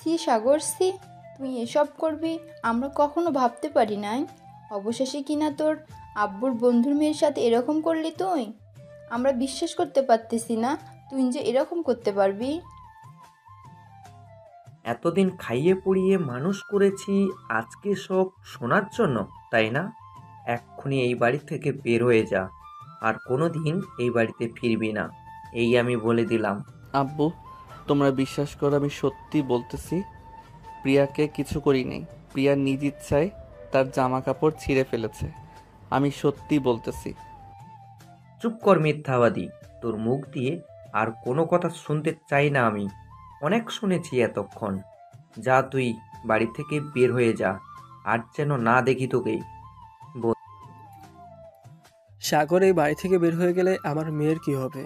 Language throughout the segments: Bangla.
সি সাগর সি, তুই এসব করবি আমরা কখনো ভাবতে পারি নাই। অবশেষে কিনা তোর আব্বুর বন্ধুর মেয়ের সাথে এরকম করলি তুই। আমরা বিশ্বাস করতে পারতেছি না তুই যে এরকম করতে পারবি। এতদিন খাইয়ে পড়িয়ে মানুষ করেছি, আজকে সব শোনার জন্য, তাই না? এক্ষুনি এই বাড়ি থেকে বের হয়ে যা, আর কোনো দিন এই বাড়িতে ফিরবি না, এই আমি বলে দিলাম। আব্বু, তোমরা বিশ্বাস করো, আমি সত্যি বলতেছি প্রিয়াকে কিছু করি নাই। প্রিয়া নিজ ইচ্ছায় তার জামা কাপড় ছিঁড়ে ফেলেছে। আমি সত্যি বলতেছি। চুপ কর মিথ্যাবাদী, তোর মুখ দিয়ে আর কোনো কথা শুনতে চাই না আমি। অনেক শুনেছি এতক্ষণ। যা তুই বাড়ি থেকে বের হয়ে যা, আর যেন না দেখি তোকে। সাগর এই বাড়ি থেকে বের হয়ে গেলে আমার মেয়ের কি হবে?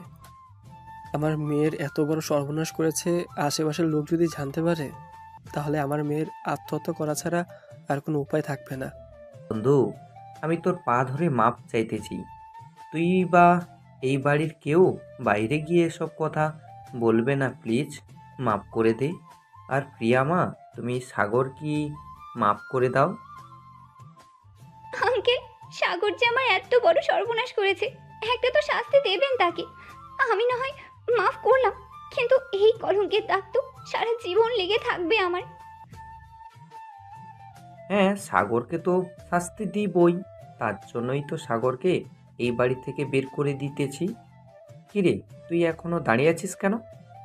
আমার মেয়ের এত বড় সর্বনাশ করেছে, আশেপাশের লোক যদি জানতে পারে তাহলে আমার মেয়ের আত্মহত্যা করা ছাড়া আর কোনো উপায় থাকবে না। বন্ধু, আমি তোর পা ধরে মাপ চাইতেছি। তুই বা এই বাড়ির কেউ বাইরে গিয়ে এসব কথা বলবে না, প্লিজ মাপ করে দে। আর প্রিয়া মা, তুমি সাগর কি মাপ করে দাও। আঙ্কেল, সাগর যে আমার এত বড় সর্বনাশ করেছে, একটা তো শাস্তি দেবেন তাকে। আমি না হয় মাফ করলাম, কিন্তু এই কলঙ্কের দাগ তো সারা জীবন লেগে থাকবে আমার। হ্যাঁ, সাগরকে তো শাস্তি দিবই, তার জন্যই তো সাগরকে এই বাড়ি থেকে বের করে দিতেছি। কিরে, তুই এখনো দাঁড়িয়ে আছিস কেন?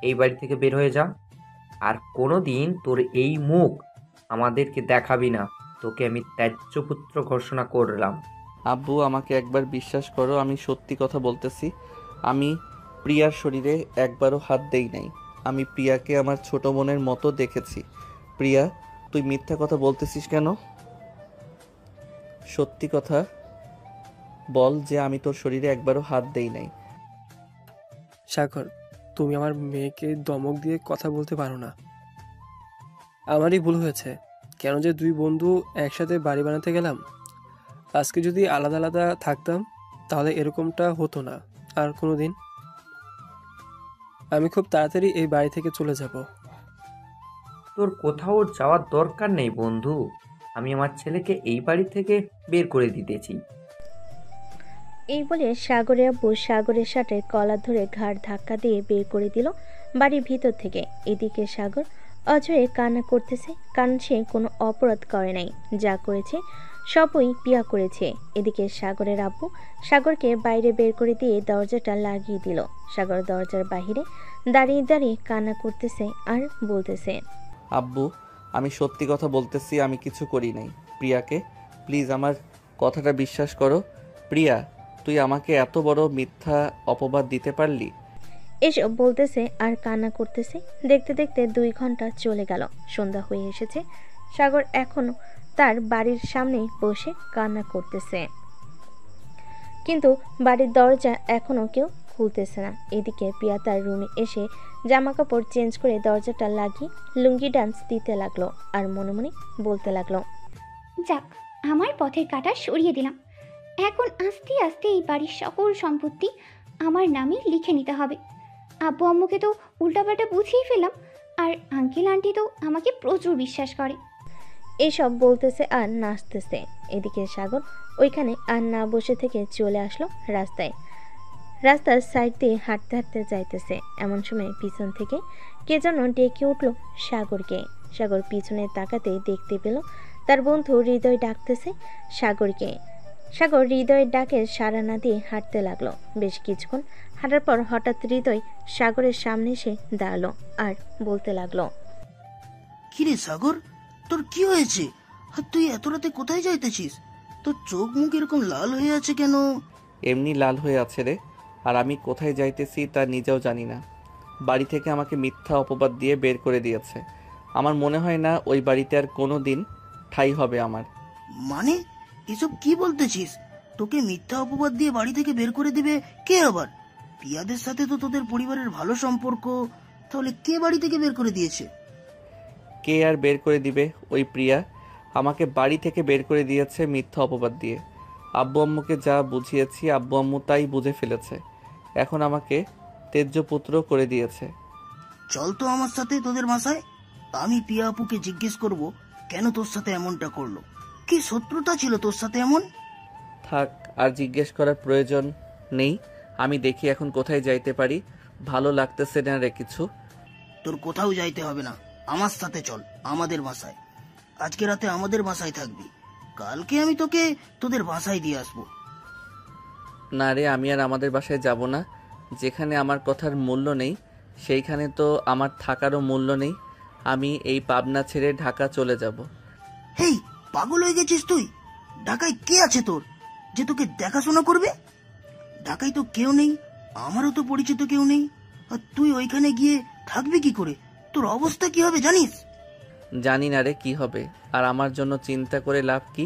এই বাড়ি থেকে বের হয়ে যা, আর কোনো দিন তোর এই মুখ আমাদেরকে দেখাবি না। তোকে আমি ত্যায্যপুত্র ঘোষণা করলাম। আব্বু, আমাকে একবার বিশ্বাস করো, আমি সত্যি কথা বলতেছি। আমি প্রিয়ার শরীরে একবারও হাত দেই নাই। আমি প্রিয়াকে আমার ছোট বোনের মতো দেখেছি। প্রিয়া, তুই মিথ্যা কথা বলতেছিস কেন? সত্যি কথা বল যে আমি তোর শরীরে একবারও হাত দেই নাই। সাগর, তুমি আমার মেয়েকে ধমক দিয়ে কথা বলতে পারো না। আমারই ভুল হয়েছে, কেন যে দুই বন্ধু একসাথে বাড়ি বানাতে গেলাম। আজকে যদি আলাদা আলাদা থাকতাম তাহলে এরকমটা হতো না আর কোনো দিন। আমি খুব তাড়াতাড়ি এই বাড়ি থেকে চলে যাব। তোর কোথাও যাওয়ার দরকার নেই বন্ধু, আমি আমার ছেলেকে এই বাড়ি থেকে বের করে দিতেছি। এই বলে সাগরের আব্বু সাগরের শার্টের কলার ধরে ঘাড় ধাক্কা দিয়ে বের করে দিল বাড়ির ভিতর থেকে। এদিকে সাগর অজয়ে কান্না করতেছে, কারণ সে কোনো অপরাধ করে নাই, যা করেছে সবই পিয়া করেছে। এদিকে সাগরের আব্বু সাগরকে বাইরে বের করে দিয়ে দরজাটা লাগিয়ে দিল। সাগর দরজার বাহিরে দাঁড়িয়ে দাঁড়িয়ে কান্না করতেছে আর বলতেছে, আব্বু, আমি সত্যি কথা বলতেছি, আমি কিছু করি নাই। প্রিয়াকে প্লিজ আমার কথাটা বিশ্বাস করো। প্রিয়া, তুই আমাকে এত বড় মিথ্যা অপবাদ দিতে পারলি? এসব বলতেছে আর কান্না করতেছে। দেখতে দেখতে 2 ঘন্টা চলে গেল, সন্ধ্যা হয়ে এসেছে। সাগর এখনো তার বাড়ির সামনে বসে কান্না করতেছে, কিন্তু বাড়ির দরজা এখনো কেউ খুলতেছে না। এদিকে পিয়া তার রুমে এসে জামা কাপড় চেঞ্জ করে দরজাটা লাগিয়ে লুঙ্গি ডান্স দিতে লাগলো আর মনে মনে বলতে লাগলো, যাক, আমার পথের কাঁটা সরিয়ে দিলাম। এখন আস্তে আস্তে এই বাড়ির সকল সম্পত্তি আমার নামে লিখে নিতে হবে। আব্বু আম্মুকে তো উল্টাপাল্টা বুঝিয়ে ফেললাম, আর আঙ্কেল আন্টি তো আমাকে প্রচুর বিশ্বাস করে। এসব বলতেছে আর নাচতেছে। এদিকে সাগর ওইখানে আর না বসে থেকে চলে আসলো রাস্তায়। রাস্তার সাইড দিয়ে হাঁটতে হাঁটতে যাইতেছে। এমন সময় পিছন থেকে কে যেন ডেকে উঠল সাগরকে। সাগর পিছনে তাকাতে দেখতে পেল তার বন্ধু হৃদয় ডাকতেছে সাগরকে। সাগর হৃদয়ের ডাকে সাড়া না দিয়ে হাঁটতে লাগলো। বেশ কিছুক্ষণ হাঁটার পর হঠাৎ হৃদয় সাগরের সামনে এসে দাঁড়ালো আর বলতে লাগলো, কিরে সাগর, তোর কি হয়েছে? আর তুই এত রাতে কোথায় যাইতেছিস? তোর চোখ মুখ এরকম লাল হয়ে আছে কেন? এমনি লাল হয়ে আছে রে, আর আমি কোথায় যাইতেছি তা নিজেও জানি না। বাড়ি থেকে আমাকে মিথ্যা অপবাদ দিয়ে বের করে দিয়েছে। আমার মনে হয় না ওই বাড়িতে আর কোনো দিন ঠাঁই হবে আমার। মানে এসব কি বলতেছিস? তোকে মিথ্যা অপবাদ দিয়ে বাড়ি থেকে বের করে দিবে কে আবার? পিয়াদের সাথে তো তোদের পরিবারের ভালো সম্পর্ক, তাহলে কে বাড়ি থেকে বের করে দিয়েছে? কে আর বের করে দিবে? ওই প্রিয়া আমাকে বাড়ি থেকে বের করে দিয়েছে মিথ্যা অপবাদ দিয়ে। আব্বু আম্মুকে যা বুঝিয়েছি আব্বু আম্মু তাই বুঝে ফেলেছে। এখন আমাকে তেজ্যপুত্র করে দিয়েছে। চল তো আমার সাথে তোদের বাসায়, আমি পিয়া আপুকে জিজ্ঞেস করব কেন তোর সাথে এমনটা করলো, কি শত্রুতা ছিল তোর সাথে এমন। থাক, আর জিজ্ঞেস করার প্রয়োজন নেই। আমি দেখি এখন কোথায় যাইতে পারি। ভালো লাগতেছে না রে কিছু। তোর কোথাও যাইতে হবে না, আমার সাথে চল আমাদের বাসায়। আজকে রাতে আমাদের বাসায় থাকবি, কালকে আমি তোকে তোদের বাসায় দিয়ে আসবো। না রে, আমি আর আমাদের বাসায় যাব না। যেখানে আমার কথার মূল্য নেই সেইখানে তো আমার থাকারও মূল্য নেই। আমি এই পাবনা ছেড়ে ঢাকা চলে যাব। হেই, পাগল হয়ে গেছিস তুই? ঢাকায় কে আছে তোর যে তোকে দেখাশোনা করবে? ঢাকায় তো কেউ নেই, আমারও তো পরিচিত কেউ নেই। আর তুই ওইখানে গিয়ে থাকবি কি করে? তোর অবস্থা কি হবে জানিস? জানি না রে কি হবে, আর আমার জন্য চিন্তা করে লাভ কি?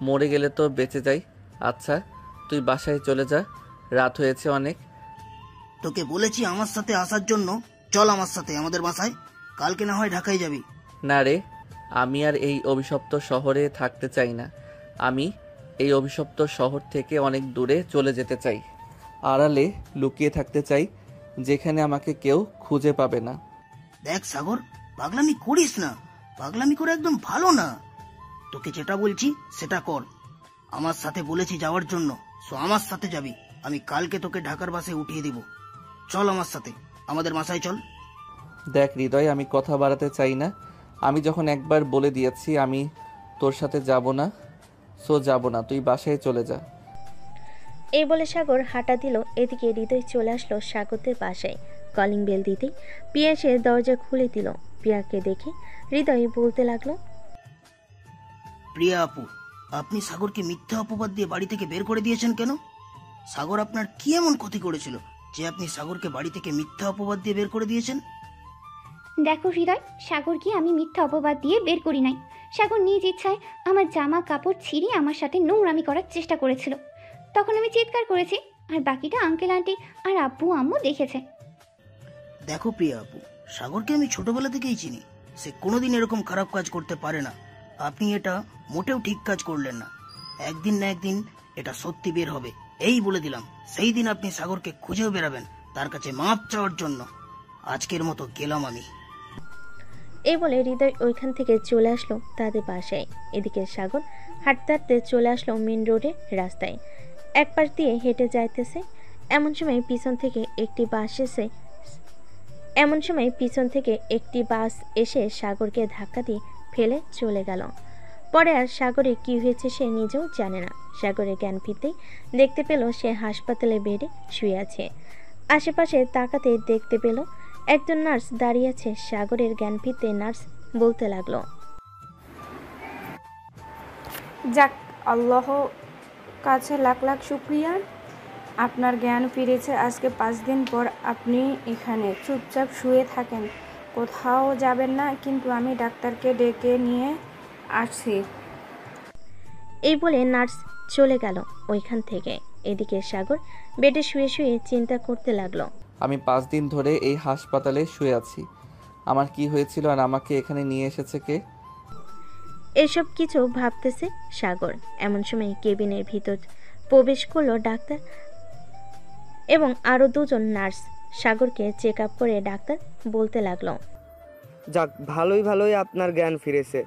মরে গেলে তো বেঁচে যাই। আচ্ছা, তুই বাসায় চলে যা, রাত হয়েছে অনেক। তোকে বলেছি আমার সাথে আসার জন্য, চল আমার সাথে আমাদের বাসায়, কালকে না হয় ঢাকায় যাবি। না রে, আমি আর এই অভিশপ্ত শহরে থাকতে চাই না। আমি এই অভিশপ্ত শহর থেকে অনেক দূরে চলে যেতে চাই। আড়ালে লুকিয়ে থাকতে চাই, যেখানে আমাকে কেউ খুঁজে পাবে না। দেখ সাগর, পাগলামি করিস না, পাগলামি করে একদম ভালো না। তোকে যেটা বলছি সেটা কর। আমার সাথে বলেছি যাওয়ার জন্য, সো আমার সাথে যাবি। আমি কালকে তোকে ঢাকার বাসে উঠিয়ে দিব। চল আমার সাথে আমাদের বাসায় চল। দেখ হৃদয়, আমি কথা বাড়াতে চাই না। আমি যখন একবার বলে দিয়েছি আমি তোর সাথে যাব না, সো যাব না, তুই বাসায় চলে যা। এই বলে সাগর হাঁটা দিল। এদিকে হৃদয় চলে আসলো সাগরদের বাসায়। কলিং বেল দিতেই পিয়া এসে দরজা খুলে দিল। পিয়াকে দেখে হৃদয় বলতে লাগলো, প্রিয়া আপু, আপনি সাগরকে মিথ্যা অপবাদ দিয়ে বাড়ি থেকে বের করে দিয়েছেন কেন? সাগর আপনার কি এমন ক্ষতি করেছিল যে আপনি সাগরকে বাড়ি থেকে মিথ্যা অপবাদ দিয়ে বের করে দিয়েছেন? দেখো হৃদয়, সাগরকে আমি মিথ্যা অপবাদ দিয়ে বের করি নাই। সাগর নিজ ইচ্ছায় আমার জামা কাপড় ছিঁড়ে আমার সাথে নোংরামি করার চেষ্টা করেছিল। তখন আমি চিৎকার করেছি, আর বাকিটা আঙ্কেল আন্টি আর আব্বু আম্মু দেখেছে। দেখো প্রিয়া আপু, সাগরকে আমি ছোটবেলা থেকেই চিনি। সে কোনোদিন এরকম খারাপ কাজ করতে পারে না। আপনি এটা মোটেও ঠিক কাজ করলেন না। একদিন না একদিন এটা সত্যি বের হবে, এই বলে দিলাম। সেই দিন আপনি সাগরকে খুঁজেও বেরাবেন তার কাছে মাপ চাওয়ার জন্য। আজকের মতো গেলাম আমি। এই বলে হৃদয় ওইখান থেকে চলে আসলো তাদের বাসায়। এদিকে সাগর হাঁটতে হাঁটতে চলে আসলো মেন রোডে রাস্তায়। এক পাশ দিয়ে হেঁটে যাইতেছে। এমন সময় পিছন থেকে একটি বাস এসে সাগরকে ধাক্কা দিয়ে ফেলে চলে গেল। পরে আর সাগরে কি হয়েছে সে নিজেও জানে না। সাগরের জ্ঞান ফিরতেই দেখতে পেল সে হাসপাতালে বেডে শুয়ে আছে। আশেপাশে তাকাতে দেখতে পেল একজন নার্স দাঁড়িয়ে আছে। সাগরের জ্ঞান ফিরতে নার্স বলতে লাগলো, যাক, আল্লাহ কাছে লাখ লাখ শুক্রিয়া, আপনার জ্ঞান ফিরেছে। আজকে 5 দিন পর আপনি এখানে চুপচাপ শুয়ে থাকেন, কোথাও যাবেন না, কিন্তু আমি ডাক্তারকে ডেকে নিয়ে আসছি। এই বলে নার্স চলে গেল ওইখান থেকে। এদিকে সাগর বেডে শুয়ে শুয়ে চিন্তা করতে লাগলো, আমি 5 দিন ধরে এই হাসপাতালে শুয়ে আছি। আমার কি হয়েছিল আর আমাকে এখানে নিয়ে এসেছে কে? এসব কিছু ভাবতেছে সাগর। এমন সময় কেবিনের ভিতর প্রবেশ করলো ডাক্তার এবং আরো 2জন নার্স। সাগরকে চেক আপ করে ডাক্তার বলতে লাগলো, যাক, ভালোই আপনার জ্ঞান ফিরেছে।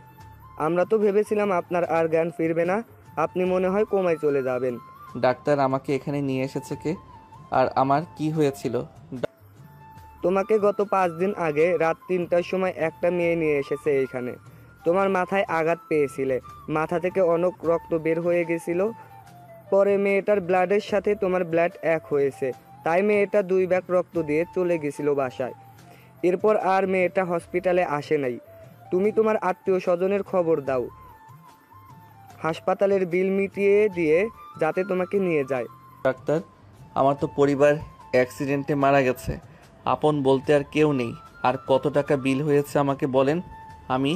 আমরা তো ভেবেছিলাম আপনার আর জ্ঞান ফিরবে না, আপনি মনে হয় কোমায় চলে যাবেন। ডাক্তার, আমাকে এখানে নিয়ে এসেছে কে আর আমার কি হয়েছিল? তোমাকে গত 5 দিন আগে রাত 3টার সময় একটা মেয়ে নিয়ে এসেছে এইখানে। তোমার মাথায় আঘাত পেয়েছিলে, মাথা থেকে অনেক রক্ত বের হয়ে গেছিল। পরে মেয়েটার ব্লাডের সাথে তোমার ব্লাড এক হয়েছে, তাই মেয়েটা 2 ব্যাগ রক্ত দিয়ে চলে গেছিল বাসায়। এরপর আর মেয়েটা হসপিটালে আসে নাই। তুমি তোমার আত্মীয় স্বজনের খবর দাও, হাসপাতালের বিল মিটিয়ে দিয়ে যাতে তোমাকে নিয়ে যায়। ডাক্তার, আমার তো পরিবার অ্যাক্সিডেন্টে মারা গেছে, আপন বলতে আর কেউ নেই। আর কত টাকা বিল হয়েছে আমাকে বলেন, আমি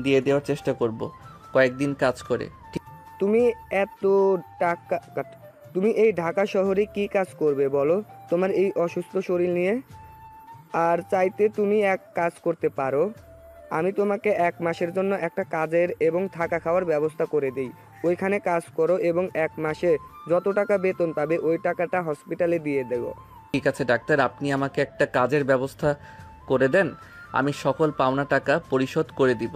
দিয়ে দেওয়ার চেষ্টা করব কয়েকদিন কাজ করে। তুমি এত টাকা তুমি এই ঢাকা শহরে কি কাজ করবে বলো তোমার এই অসুস্থ শরীর নিয়ে? আর চাইতে তুমি এক কাজ করতে পারো, আমি তোমাকে 1 মাসের জন্য একটা কাজের এবং থাকা খাওয়ার ব্যবস্থা করে দিই। ওইখানে কাজ করো এবং 1 মাসে যত টাকা বেতন পাবে ওই টাকাটা হসপিটালে দিয়ে দেবো। ঠিক আছে ডাক্তার, আপনি আমাকে একটা কাজের ব্যবস্থা করে দেন, আমি সকল পাওনা টাকা পরিশোধ করে দিব।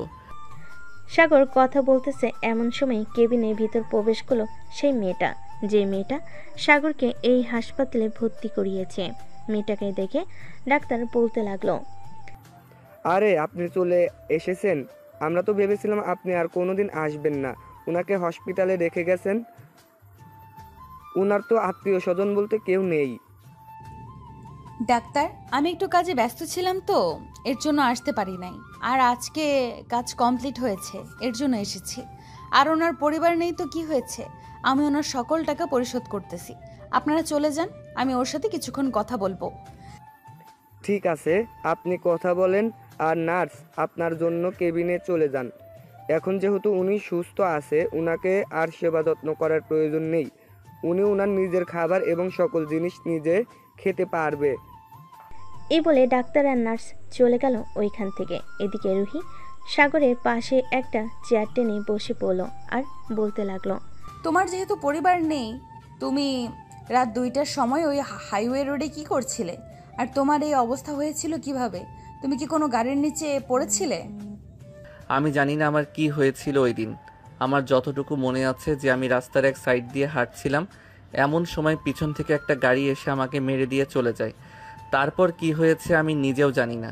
সাগর কথা বলতেছে এমন সময় কেবিনের ভিতর প্রবেশ করলো সেই মেয়েটা, যে মেয়েটা সাগরকে এই হাসপাতালে ভর্তি করিয়েছে। মেয়েটাকে দেখে ডাক্তার বলতে লাগলো, আরে আপনি চলে এসেছেন। আমরা তো ভেবেছিলাম আপনি আর কোনোদিন আসবেন না। উনাকে হসপিটালে রেখে গেছেন। উনার তো আত্মীয় স্বজন বলতে কেউ নেই। ডাক্তার, আমি একটু কাজে ব্যস্ত ছিলাম তো এর জন্য আসতে পারি নাই। আর আজকে কাজ কমপ্লিট হয়েছে, এর জন্য এসেছি। আর ওনার পরিবার নেই তো কি হয়েছে, আমি ওনার সকল টাকা পরিশোধ করতেছি। আপনারা চলে যান, আমি ওর সাথে কিছুক্ষণ কথা বলবো। ঠিক আছে, আপনি কথা বলেন। আর নার্স, আপনার জন্য কেবিনে চলে যান। এখন যেহেতু উনি সুস্থ আছে, উনাকে আর সেবা যত্ন করার প্রয়োজন নেই। উনি উনার নিজের খাবার এবং সকল জিনিস নিজে খেতে পারবে। এই বলে ডাক্তার আর নার্স চলে গেল ওইখান থেকে। এদিকে রুহি সাগরের পাশে একটা চেয়ার টেনে বসে পড়লো আর বলতে লাগলো, তোমার যেহেতু পরিবার নেই, তুমি রাত 2টার সময় ওই হাইওয়ে রোডে কি করছিলে? আর তোমার এই অবস্থা হয়েছিল কিভাবে? তুমি কি কোনো গাড়ির নিচে পড়েছিলে? আমি জানি না আমার কি হয়েছিল ওই দিন। আমার যতটুকু মনে আছে যে আমি রাস্তার এক সাইড দিয়ে হাঁটছিলাম, এমন সময় পিছন থেকে একটা গাড়ি এসে আমাকে মেরে দিয়ে চলে যায়। তারপর কি হয়েছে আমি নিজেও জানি না।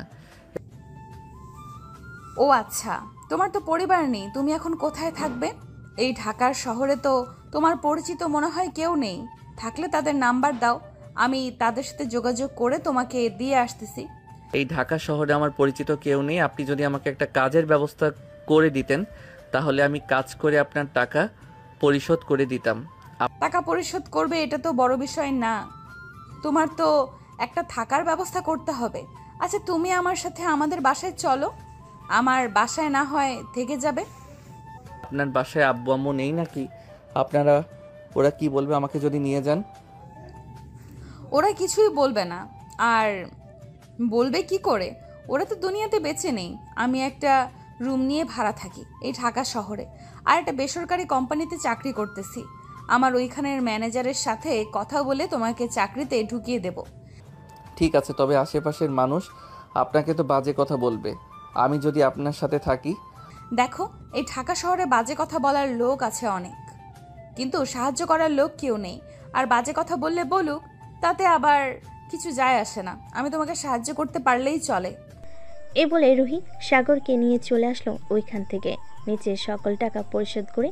ও আচ্ছা, তোমার তো পরিবার নেই, তুমি এখন কোথায় থাকবে? এই ঢাকার শহরে তো তোমার পরিচিত মনে হয় কেউ নেই। থাকলে তাদের নাম্বার দাও, আমি তাদের সাথে যোগাযোগ করে তোমাকে দিয়ে আসতেছি। এই ঢাকা শহরে আমার পরিচিত কেউ নেই। আপনি যদি আমাকে একটা কাজের ব্যবস্থা করে দিতেন, তাহলে আমি কাজ করে আপনার টাকা পরিশোধ করে দিতাম। টাকা পরিশোধ করবে এটা তো বড় বিষয় না, তোমার তো একটা থাকার ব্যবস্থা করতে হবে। আচ্ছা, তুমি আমার সাথে আমাদের বাসায় চলো, আমার বাসায় না হয় থেকে যাবে। আপনার বাসায় আব্বু আম্মু নেই নাকি? আপনারা ওরা কি বলবে আমাকে যদি নিয়ে যান? ওরা কিছুই বলবে না। আর বলবে কি করে? ওরা তো দুনিয়াতে বেঁচে নেই। আমি একটা রুম নিয়ে ভাড়া থাকি এই ঢাকা শহরে, আর একটা বেসরকারি কোম্পানিতে চাকরি করতেছি। আমার ওইখানের ম্যানেজারের সাথে কথা বলে তোমাকে চাকরিতে ঢুকিয়ে দেব। ঠিক আছে, তবে আশেপাশের মানুষ আপনাকে তো বাজে কথা বলবে আমি যদি আপনার সাথে থাকি। দেখো, এই ঢাকা শহরে বাজে কথা বলার লোক আছে অনেক, কিন্তু সাহায্য করার লোক কেউ নেই। আর বাজে কথা বললে বলুক, তাতে আবার কিছু যায় আসে না। আমি তোমাকে সাহায্য করতে পারলেই চলে। এই বলে রুহি সাগরকে নিয়ে চলে আসলো ওইখান থেকে। নিচে সকল টাকা পরিশোধ করে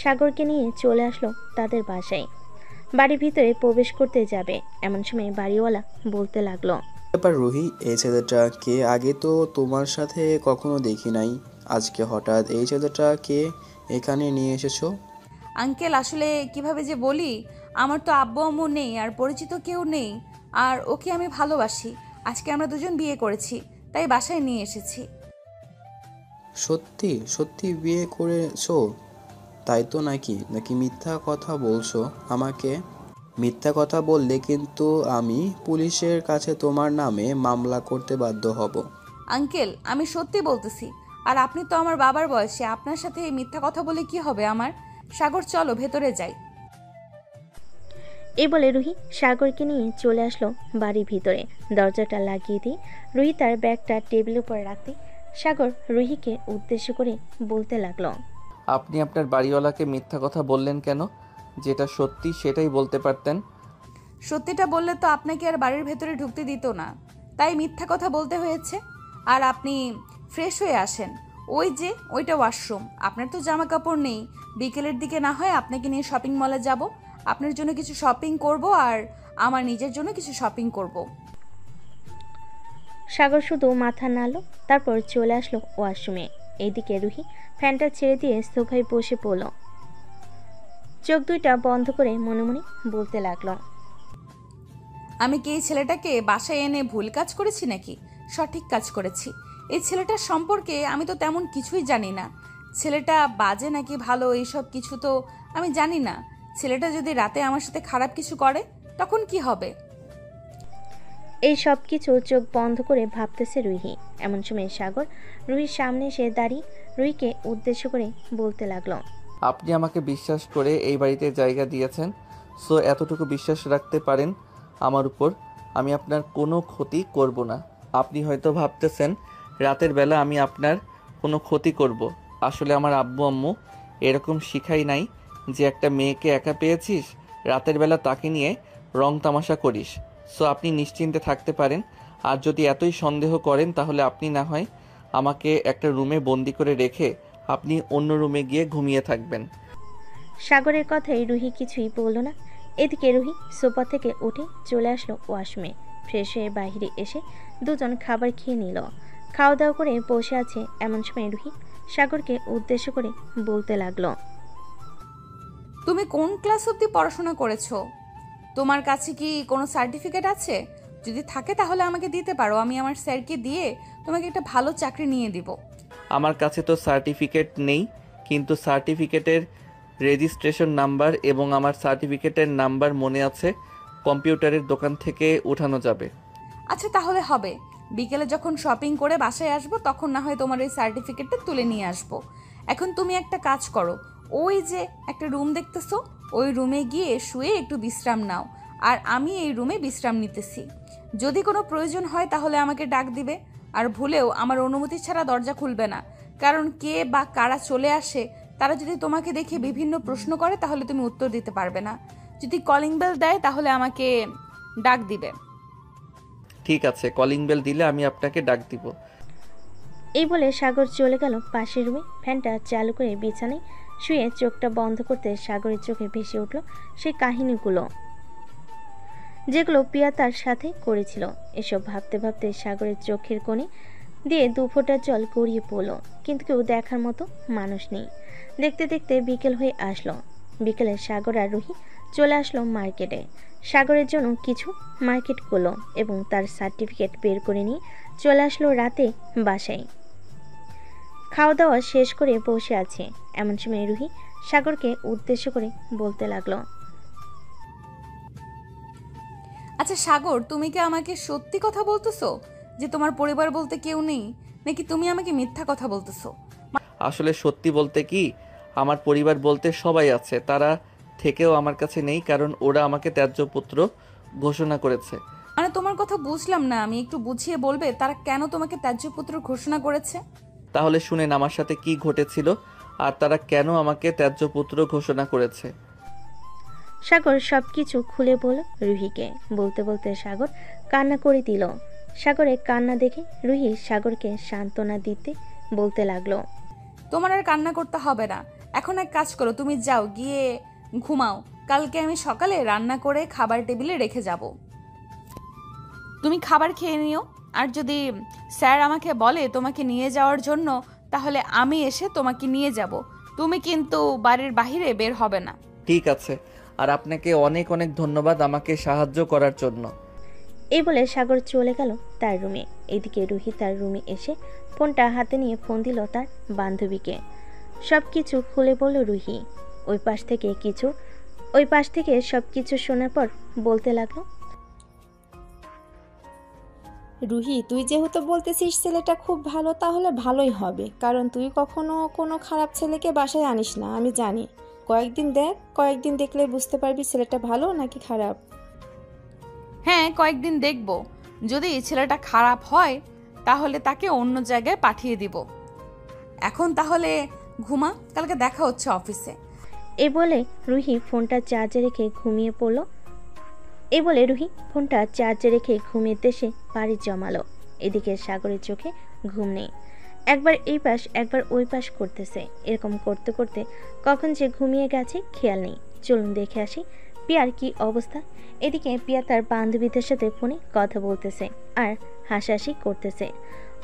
সাগরকে নিয়ে চলে আসলো তাদের বাসায়। বাড়ির ভিতরে প্রবেশ করতে যাবে এমন সময় বাড়িওয়ালা বলতে লাগলো, ব্যাপার রুহি, এই ছেলেটা কে? আগে তো তোমার সাথে কখনো দেখি নাই, আজকে হঠাৎ এই ছেলেটাকে এখানে নিয়ে এসেছো? আঙ্কেল, আসলে কিভাবে যে বলি, আমার তো আব্বু আম্মু নেই আর পরিচিত কেউ নেই। আর ওকে আমি ভালোবাসি। আজকে আমরা দুজন বিয়ে করেছি, তাই বাসায় নিয়ে এসেছি। সত্যি সত্যি বিয়ে করেছো? তাই তো নাকি নাকি মিথ্যা কথা বলছো আমাকে? মিথ্যা কথা বললে কিন্তু আমি পুলিশের কাছে তোমার নামে মামলা করতে বাধ্য হব। আঙ্কেল, আমি সত্যি বলতেছি। আর আপনি তো আমার বাবার বয়সে, আপনার সাথে এই মিথ্যা কথা বলে কি হবে আমার? সাগর, চলো ভেতরে যাই। এই বলে রুহি সাগরকে নিয়ে চলে আসলো বাড়ির ভিতরে। দরজাটা লাগিয়ে দিয়ে রুহি তার ব্যাগটা টেবিলের উপর রাখতে সাগর রুহিকে উদ্দেশ্য করে বলতে লাগলো, আপনি আপনার বাড়িওয়ালাকে মিথ্যা কথা বললেন কেন? যেটা সত্যি সেটাই বলতে পারতেন। সত্যিটা বললে তো আপনাকে আর বাড়ির ভেতরে ঢুকতে দিত না, তাই মিথ্যা কথা বলতে হয়েছে। আর আপনি ফ্রেশ হয়ে আসেন, ওই যে ওইটা ওয়াশরুম। আপনার তো জামা কাপড় নেই, বিকেলের দিকে না হয় আপনাকে নিয়ে শপিং মলে যাব। আপনার জন্য কিছু শপিং করব আর আমার নিজের জন্য কিছু শপিং করব। সাগর শুধু মাথা নাড়ল, তারপর চলে আসলো ওয়াশরুমে। এইদিকে রুহি ফ্যানটা ছেড়ে দিয়ে সোফায় বসে পড়ল। চোখ দুইটা বন্ধ করে মনে মনে বলতে লাগলো, আমি কি এই ছেলেটাকে বাসায় এনে ভুল কাজ করেছি নাকি সঠিক কাজ করেছি? এই ছেলেটার সম্পর্কে আমি তো তেমন কিছুই জানি না। ছেলেটা বাজে নাকি ভালো এইসব কিছু তো আমি জানি না। ছেলেটা যদি রাতে আমার সাথে খারাপ কিছু করে তখন কি হবে? এই সব কিছু চোখ বন্ধ করে ভাবতেছে রুহি। এমন সময় সাগর রুহির সামনে এসে দাঁড়িয়ে রুহিকে উদ্দেশ্য করে বলতে লাগলো, আপনি আমাকে বিশ্বাস করে এই বাড়িতে জায়গা দিয়েছেন, সো এতটুকু বিশ্বাস রাখতে পারেন আমার উপর। আমি আপনার কোনো ক্ষতি করব না। আপনি হয়তো ভাবতেছেন রাতের বেলা আমি আপনার কোনো ক্ষতি করব। আসলে আমার আব্বু আম্মু এরকম শিখাই নাই যে একটা মেয়েকে একা পেয়েছিস, রাতের বেলা তাকে নিয়ে রং তামাশা করিস। সো আপনি নিশ্চিন্তে থাকতে পারেন। আর যদি এতই সন্দেহ করেন তাহলে আপনি না হয় আমাকে একটা রুমে বন্দি করে রেখে আপনি অন্য রুমে গিয়ে ঘুমিয়ে থাকবেন। সাগরের কথায় রুহি কিছুই বলল না। এদিকে রুহি সোফা থেকে উঠে চলে আসলো ওয়াশরুমে। ফ্রেশ হয়ে বাইরে এসে দুজন খাবার খেয়ে নিল। খাওয়া দাওয়া করে বসে আছে এমন সময় রুহি সাগরকে উদ্দেশ্য করে বলতে লাগলো, তুমি কোন ক্লাস অবধি পড়াশোনা করেছো? তোমার কাছে কি কোনো সার্টিফিকেট আছে? যদি থাকে তাহলে আমাকে দিতে পারো, আমি আমার স্যারকে দিয়ে তোমাকে একটা ভালো চাকরি নিয়ে দিব। আমার কাছে তো সার্টিফিকেট নেই, কিন্তু সার্টিফিকেটের রেজিস্ট্রেশন নাম্বার এবং আমার সার্টিফিকেটের নাম্বার মনে আছে, কম্পিউটারের দোকান থেকে উঠানো যাবে। আচ্ছা তাহলে হবে, বিকেলে যখন শপিং করে বাসায় আসবো তখন না হয় তোমার ওই সার্টিফিকেটটা তুলে নিয়ে আসবো। এখন তুমি একটা কাজ করো, ওই যে একটা রুম দেখতেছো, ওই রুমে গিয়ে শুয়ে একটু বিশ্রাম নাও, আর আমি এই রুমে বিশ্রাম নিতেছি। যদি কোনো প্রয়োজন হয় তাহলে আমাকে ডাক দিবে, আর ভুলেও আমার অনুমতি ছাড়া দরজা খুলবে না, কারণ কে বা কারা চলে আসে তারা যদি তোমাকে দেখে বিভিন্ন প্রশ্ন করে তাহলে তুমি উত্তর দিতে পারবে না। যদি কলিং বেল দেয় তাহলে আমাকে ডাক দিবে। ঠিক আছে, কলিং বেল দিলে আমি আপনাকে ডাক দিব। এই বলে সাগর চলে গেল পাশের রুমে। ফ্যানটা চালু করে বিছানায় শুয়ে চোখটা বন্ধ করতে সাগরের চোখে ভেসে উঠল সেই কাহিনীগুলো যেগুলো প্রিয়া তার সাথে করেছিল। এসব ভাবতে ভাবতে সাগরের চোখের কোণে দিয়ে দুফোঁটা জল গড়িয়ে পড়ল, কিন্তু কেউ দেখার মতো মানুষ নেই। দেখতে দেখতে বিকেল হয়ে আসলো। বিকেলে সাগর আর রুহি চলে আসলো মার্কেটে। সাগরের জন্য কিছু মার্কেট করলো এবং তার সার্টিফিকেট বের করে নিয়ে চলে আসলো রাতে বাসায়। খাওয়া দাওয়া শেষ করে বসে আছে এমন সময় রুহি সাগরকে উদ্দেশ্য করে বলতে লাগলো, আচ্ছা সাগর, তুমি কি আমাকে সত্যি কথা বলতেছো যে তোমার পরিবার বলতে কেউ নেই, নাকি তুমি আমাকে মিথ্যা কথা বলতেছো? আসলে সত্যি বলতে কি, আমার পরিবার বলতে সবাই আছে, তারা থেকেও আমার কাছে নেই, কারণ ওরা আমাকে ত্যায্য পুত্র ঘোষণা করেছে। মানে তোমার কথা বুঝলাম না, আমি একটু বুঝিয়ে বলবে তারা কেন তোমাকে ত্যায্য পুত্র ঘোষণা করেছে? তাহলে শুনেন আমার সাথে কি ঘটেছিল আর তারা কেন আমাকে ত্যায্য পুত্র ঘোষণা করেছে। সাগর সবকিছু খুলে বলল রুহিকে। বলতে বলতে সাগর কান্না করে দিল। সাগরের কান্না দেখে রুহি সাগরকে সান্ত্বনা দিতে বলতে লাগলো, তোমার আর কান্না করতে হবে না, এখন এক কাজ করো, তুমি যাও গিয়ে ঘুমাও, কালকে আমি সকালে রান্না করে খাবার টেবিলে রেখে যাব, তুমি খাবার খেয়ে নিও। আর যদি স্যার আমাকে বলে তোমাকে নিয়ে যাওয়ার জন্য তাহলে আমি এসে তোমাকে নিয়ে যাব, তুমি কিন্তু বাড়ির বাইরে বের হবে না। ঠিক আছে, আর আপনাকে অনেক অনেক ধন্যবাদ আমাকে সাহায্য করার জন্য। এই বলে সাগর চলে গেল তার রুমে। এদিকে রুহি তার রুমে এসে ফোনটা হাতে নিয়ে ফোন দিল তার বান্ধবীকে। সবকিছু খুলে বলল রুহি। ওই পাশ থেকে সবকিছু শোনার পর বলতে লাগলো, রুহি, তুই যেহেতু বলতেছিস ছেলেটা খুব ভালো, তাহলে ভালোই হবে, কারণ তুই কখনো কোনো খারাপ ছেলেকে বাসায় আনিস না, আমি জানি। কয়েকদিন দেখলে বুঝতে পারবি ছেলেটা ভালো নাকি খারাপ। হ্যাঁ, কয়েকদিন দেখব, যদি ছেলেটা খারাপ হয় তাহলে তাকে অন্য জায়গায় পাঠিয়ে দিব। এখন তাহলে ঘুমা, কালকে দেখা হচ্ছে অফিসে। এই বলে রুহি ফোনটা চার্জে রেখে ঘুমিয়ে ঘুমিয়ে দেশে পাড়ি জমালো। এদিকে সাগরের চোখে ঘুম নেই, একবার এই পাশ একবার ওই পাশ করতেছে। এরকম করতে করতে কখন যে ঘুমিয়ে গেছে খেয়াল নেই। চলুন দেখে আসি পিয়ার কি অবস্থা। এদিকে পিয়া তার বান্ধবীদের সাথে ফোনে কথা বলতেছে আর হাসাহাসি করতেছে।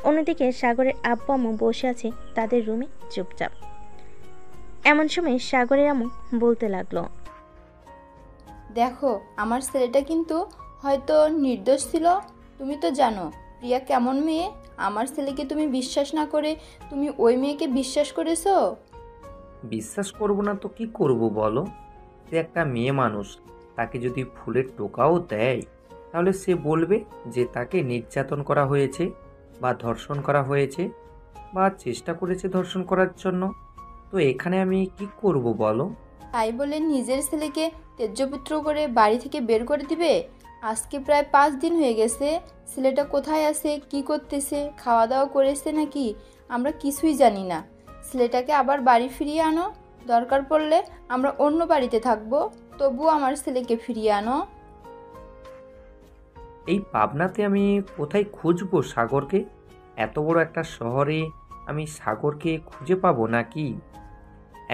অন্যদিকে সাগরের আব্বু আম্মু বসে আছে তাদের রুমে চুপচাপ। এমন সময় সাগরের আম্মু বলতে লাগলো, দেখো, আমার ছেলেটা কিন্তু হয়তো নির্দোষ ছিল। তুমি তো জানো প্রিয়া কেমন মেয়ে। আমার ছেলেকে তুমি বিশ্বাস না করে তুমি ওই মেয়েকে বিশ্বাস করেছো। বিশ্বাস করব না তো কি করব বলো? সে একটা মেয়ে মানুষ, তাকে যদি ফুলের টোকাও দেয় তাহলে সে বলবে যে তাকে নির্যাতন করা হয়েছে বা ধর্ষণ করা হয়েছে বা চেষ্টা করেছে ধর্ষণ করার জন্য। তো এখানে আমি কি করব বলো? তাই বলে নিজের ছেলেকে তেজ্যপুত্র করে বাড়ি থেকে বের করে দিবে? আজকে প্রায় 5 দিন হয়ে গেছে। ছেলেটা কোথায় আছে, কি করতেছে, খাওয়া দাওয়া করেছে নাকি আমরা কিছুই জানি না। ছেলেটাকে আবার বাড়ি ফিরিয়ে আনো, দরকার পড়লে আমরা অন্য বাড়িতে থাকবো, তবুও আমার ছেলেকে ফিরিয়ে আনো। এই পাবনাতে আমি কোথায় খুঁজবো সাগরকে? এত বড় একটা শহরে আমি সাগরকে খুঁজে পাবো নাকি?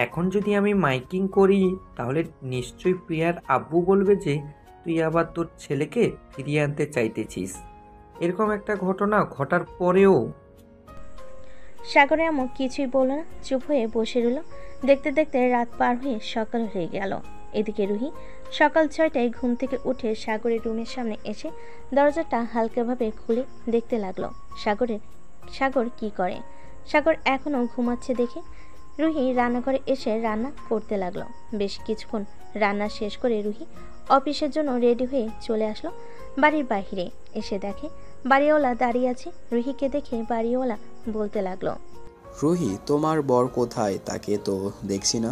এখন যদি আমি মাইকিং করি তাহলে নিশ্চয়ই প্রিয়ার আব্বু বলবে যে তুই আবার তোর ছেলেকে ফিরিয়ে আনতে চাইতেছিস। এরকম একটা ঘটনা ঘটার পরেও সাগরের আম্মু কিছুই বলল না, চুপ হয়ে বসে রইল। দেখতে দেখতে রাত পার হয়ে সকাল হয়ে গেল। এদিকে রুহি সকাল 6টায় ঘুম থেকে উঠে সাগরের রুমের সামনে এসে দরজাটা হালকাভাবে খুলে দেখতে লাগলো সাগর কি করে। সাগর এখনো ঘুমাচ্ছে দেখে রুহি রান্নাঘরে এসে রান্না করতে লাগলো। বেশ কিছুক্ষণ রান্না শেষ করে রুহি অফিসের জন্য রেডি হয়ে চলে আসলো বাড়ির বাইরে। এসে দেখে বাড়িওয়ালা দাঁড়িয়ে আছে। রুহিকে দেখে বাড়িওয়ালা বলতে লাগলো, রুহি, তোমার বর কোথায়? তাকে তো দেখছি না।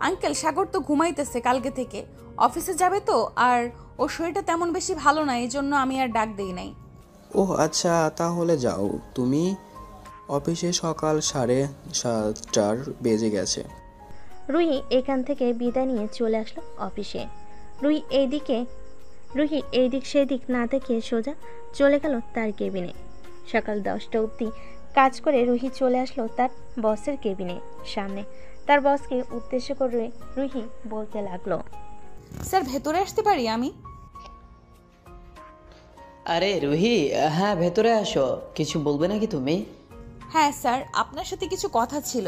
আঙ্কেল, সাগর তো ঘুমাইতেছে কালকে থেকে, অফিসে যাবে তো, আর ওর শরীরটা তেমন বেশি ভালো না, এই জন্য আমি আর ডাক দেই নাই। ও আচ্ছা, তাহলে যাও তুমি। অফিসে সকাল 7:30 বেজে গেছে। রুহি এখান থেকে বিদায় নিয়ে চলে আসলো অফিসে। রুহি এইদিক সেদিক না দেখে সোজা চলে গেল তার কেবিনে। সকাল 10টা অবধি কাজ করে রুহি চলে আসলো তার বসের কেবিনে সামনে। তার বসকে উদ্দেশ্য করে রুহি বলতে লাগলো, স্যার ভেতরে আসতে পারি আমি? আরে রুহি, হ্যাঁ ভেতরে আসো। কিছু বলবে নাকি তুমি? হ্যাঁ স্যার, আপনার সাথে কিছু কথা ছিল।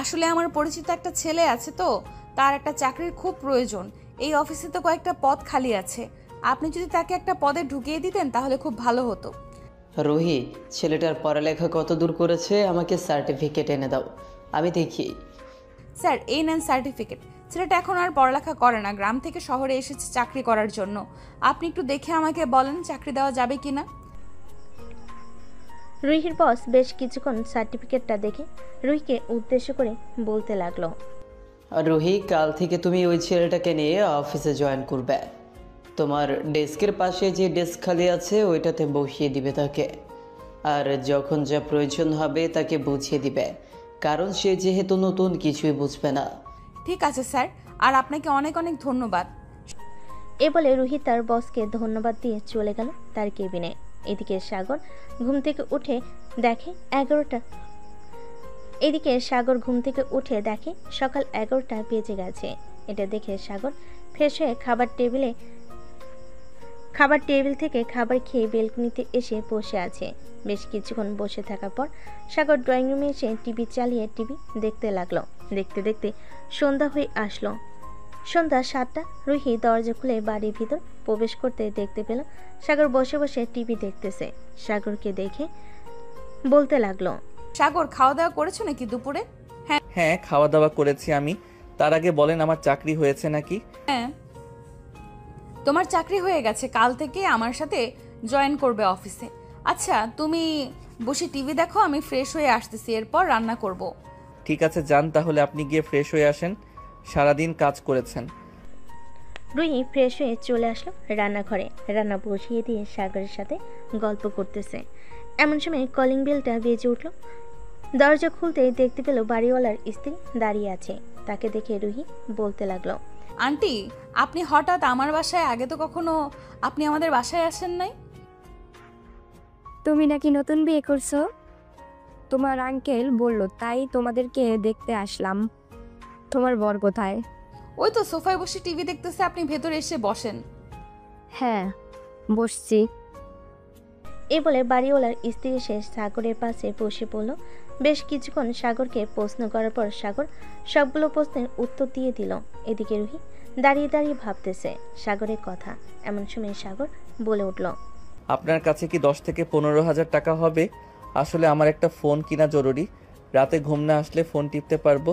আসলে আমার পরিচিত একটা ছেলে আছে তো, তার একটা চাকরির খুব প্রয়োজন। এই অফিসে তো কয়েকটা পদ খালি আছে, আপনি যদি তাকে একটা পদে ঢুকিয়ে দিতেন তাহলে খুব ভালো হতো। রুহি, ছেলেটার পড়ালেখা কত দূর করেছে? আমাকে সার্টিফিকেট এনে দাও, আমি দেখি। স্যার এই নেন সার্টিফিকেট। ছেলেটা এখন আর পড়ালেখা করে না, গ্রাম থেকে শহরে এসেছে চাকরি করার জন্য। আপনি একটু দেখে আমাকে বলেন চাকরি দেওয়া যাবে কিনা। রুহির বস বেশ কিছুক্ষণ সার্টিফিকেটটা দেখে রুহিকে উদ্দেশ্য করে বলতে লাগলো, রুহি, কাল থেকে তুমি ওই ছেলেটাকে নিয়ে অফিসে জয়েন করবে। তোমার ডেস্কের পাশে যে ডেস্ক খালি আছে ওইটাতে বসিয়ে দিবে তাকে, আর যখন যা প্রয়োজন হবে তাকে বুঝিয়ে দিবে, কারণ সে যেহেতু নতুন কিছুই বুঝবে না। ঠিক আছে স্যার, আর আপনাকে অনেক অনেক ধন্যবাদ। এ বলে রুহি তার বসকে ধন্যবাদ দিয়ে চলে গেল তার কেবিনে। এদিকে সাগর ঘুম থেকে উঠে দেখে সকাল 11টা বেজে গেছে। এটা দেখে সাগর ফ্রেশ হয়ে খাবার টেবিল থেকে খাবার খেয়ে বেলকনিতে এসে বসে আছে। বেশ কিছুক্ষণ বসে থাকার পর সাগর ড্রয়িং রুমে এসে টিভি চালিয়ে টিভি দেখতে লাগলো। দেখতে দেখতে সন্ধ্যা হয়ে আসলো। সন্ধ্যা 7টা। রুহি দরজা খুলে বাড়ির ভিতর প্রবেশ করতে দেখতে পেল সাগর বসে বসে টিভি দেখতেছে। সাগরকে দেখে বলতে লাগলো, সাগর, খাওয়া দাওয়া করেছো নাকি দুপুরে? হ্যাঁ, খাওয়া দাওয়া করেছি আমি। তার আগে বলেন, আমার চাকরি হয়েছে নাকি? হ্যাঁ, তোমার চাকরি হয়ে গেছে, কাল থেকে আমার সাথে জয়েন করবে অফিসে। আচ্ছা, তুমি বসে টিভি দেখো, আমি ফ্রেশ হয়ে আসতেছি, এরপর রান্না করব। ঠিক আছে, যান তাহলে, আপনি গিয়ে ফ্রেশ হয়ে আসেন, সারাদিন কাজ করেছেন। রুহি ফ্রেশ হয়ে চলে আসলো রান্নাঘরে। রান্না বসিয়ে দিয়ে সাগরের সাথে গল্প করতেছে। এমন সময় কলিং বেলটা বেজে উঠল। দরজা খুলতেই দেখতে পেল বাড়িওয়ালার স্ত্রী দাঁড়িয়ে আছে। তাকে দেখে রুহি বলতে লাগলো, আন্টি, আপনি হঠাৎ আমার বাসায়? আগে তো কখনো আপনি আমাদের বাসায় আসেন নাই। তুমি নাকি নতুন বিয়ে করছো? তোমার আঙ্কেল বলল, তাই তোমাদেরকে দেখতে আসলাম। তোমার বর কোথায়? ওই তো সোফায় বসে টিভি দেখতেছে, আপনি ভেতরে এসে বসেন। হ্যাঁ, বসছি। এ বলে বাড়িওয়ালার স্ত্রী এসে সাগরের পাশে বসে পড়ল। বেশ কিছুক্ষণ সাগরকে প্রশ্ন করার পর সাগর সবগুলো প্রশ্নের উত্তর দিয়ে দিল। এদিকে রুহি দাঁড়িয়ে দাঁড়িয়ে ভাবতেছে সাগরের কথা। এমন সময় সাগর বলে উঠল, আপনার কাছে কি 10 থেকে 15,000 টাকা হবে? আসলে আমার একটা ফোন কিনা জরুরি, রাতে ঘুম না আসলে ফোন টিপতে পারবো।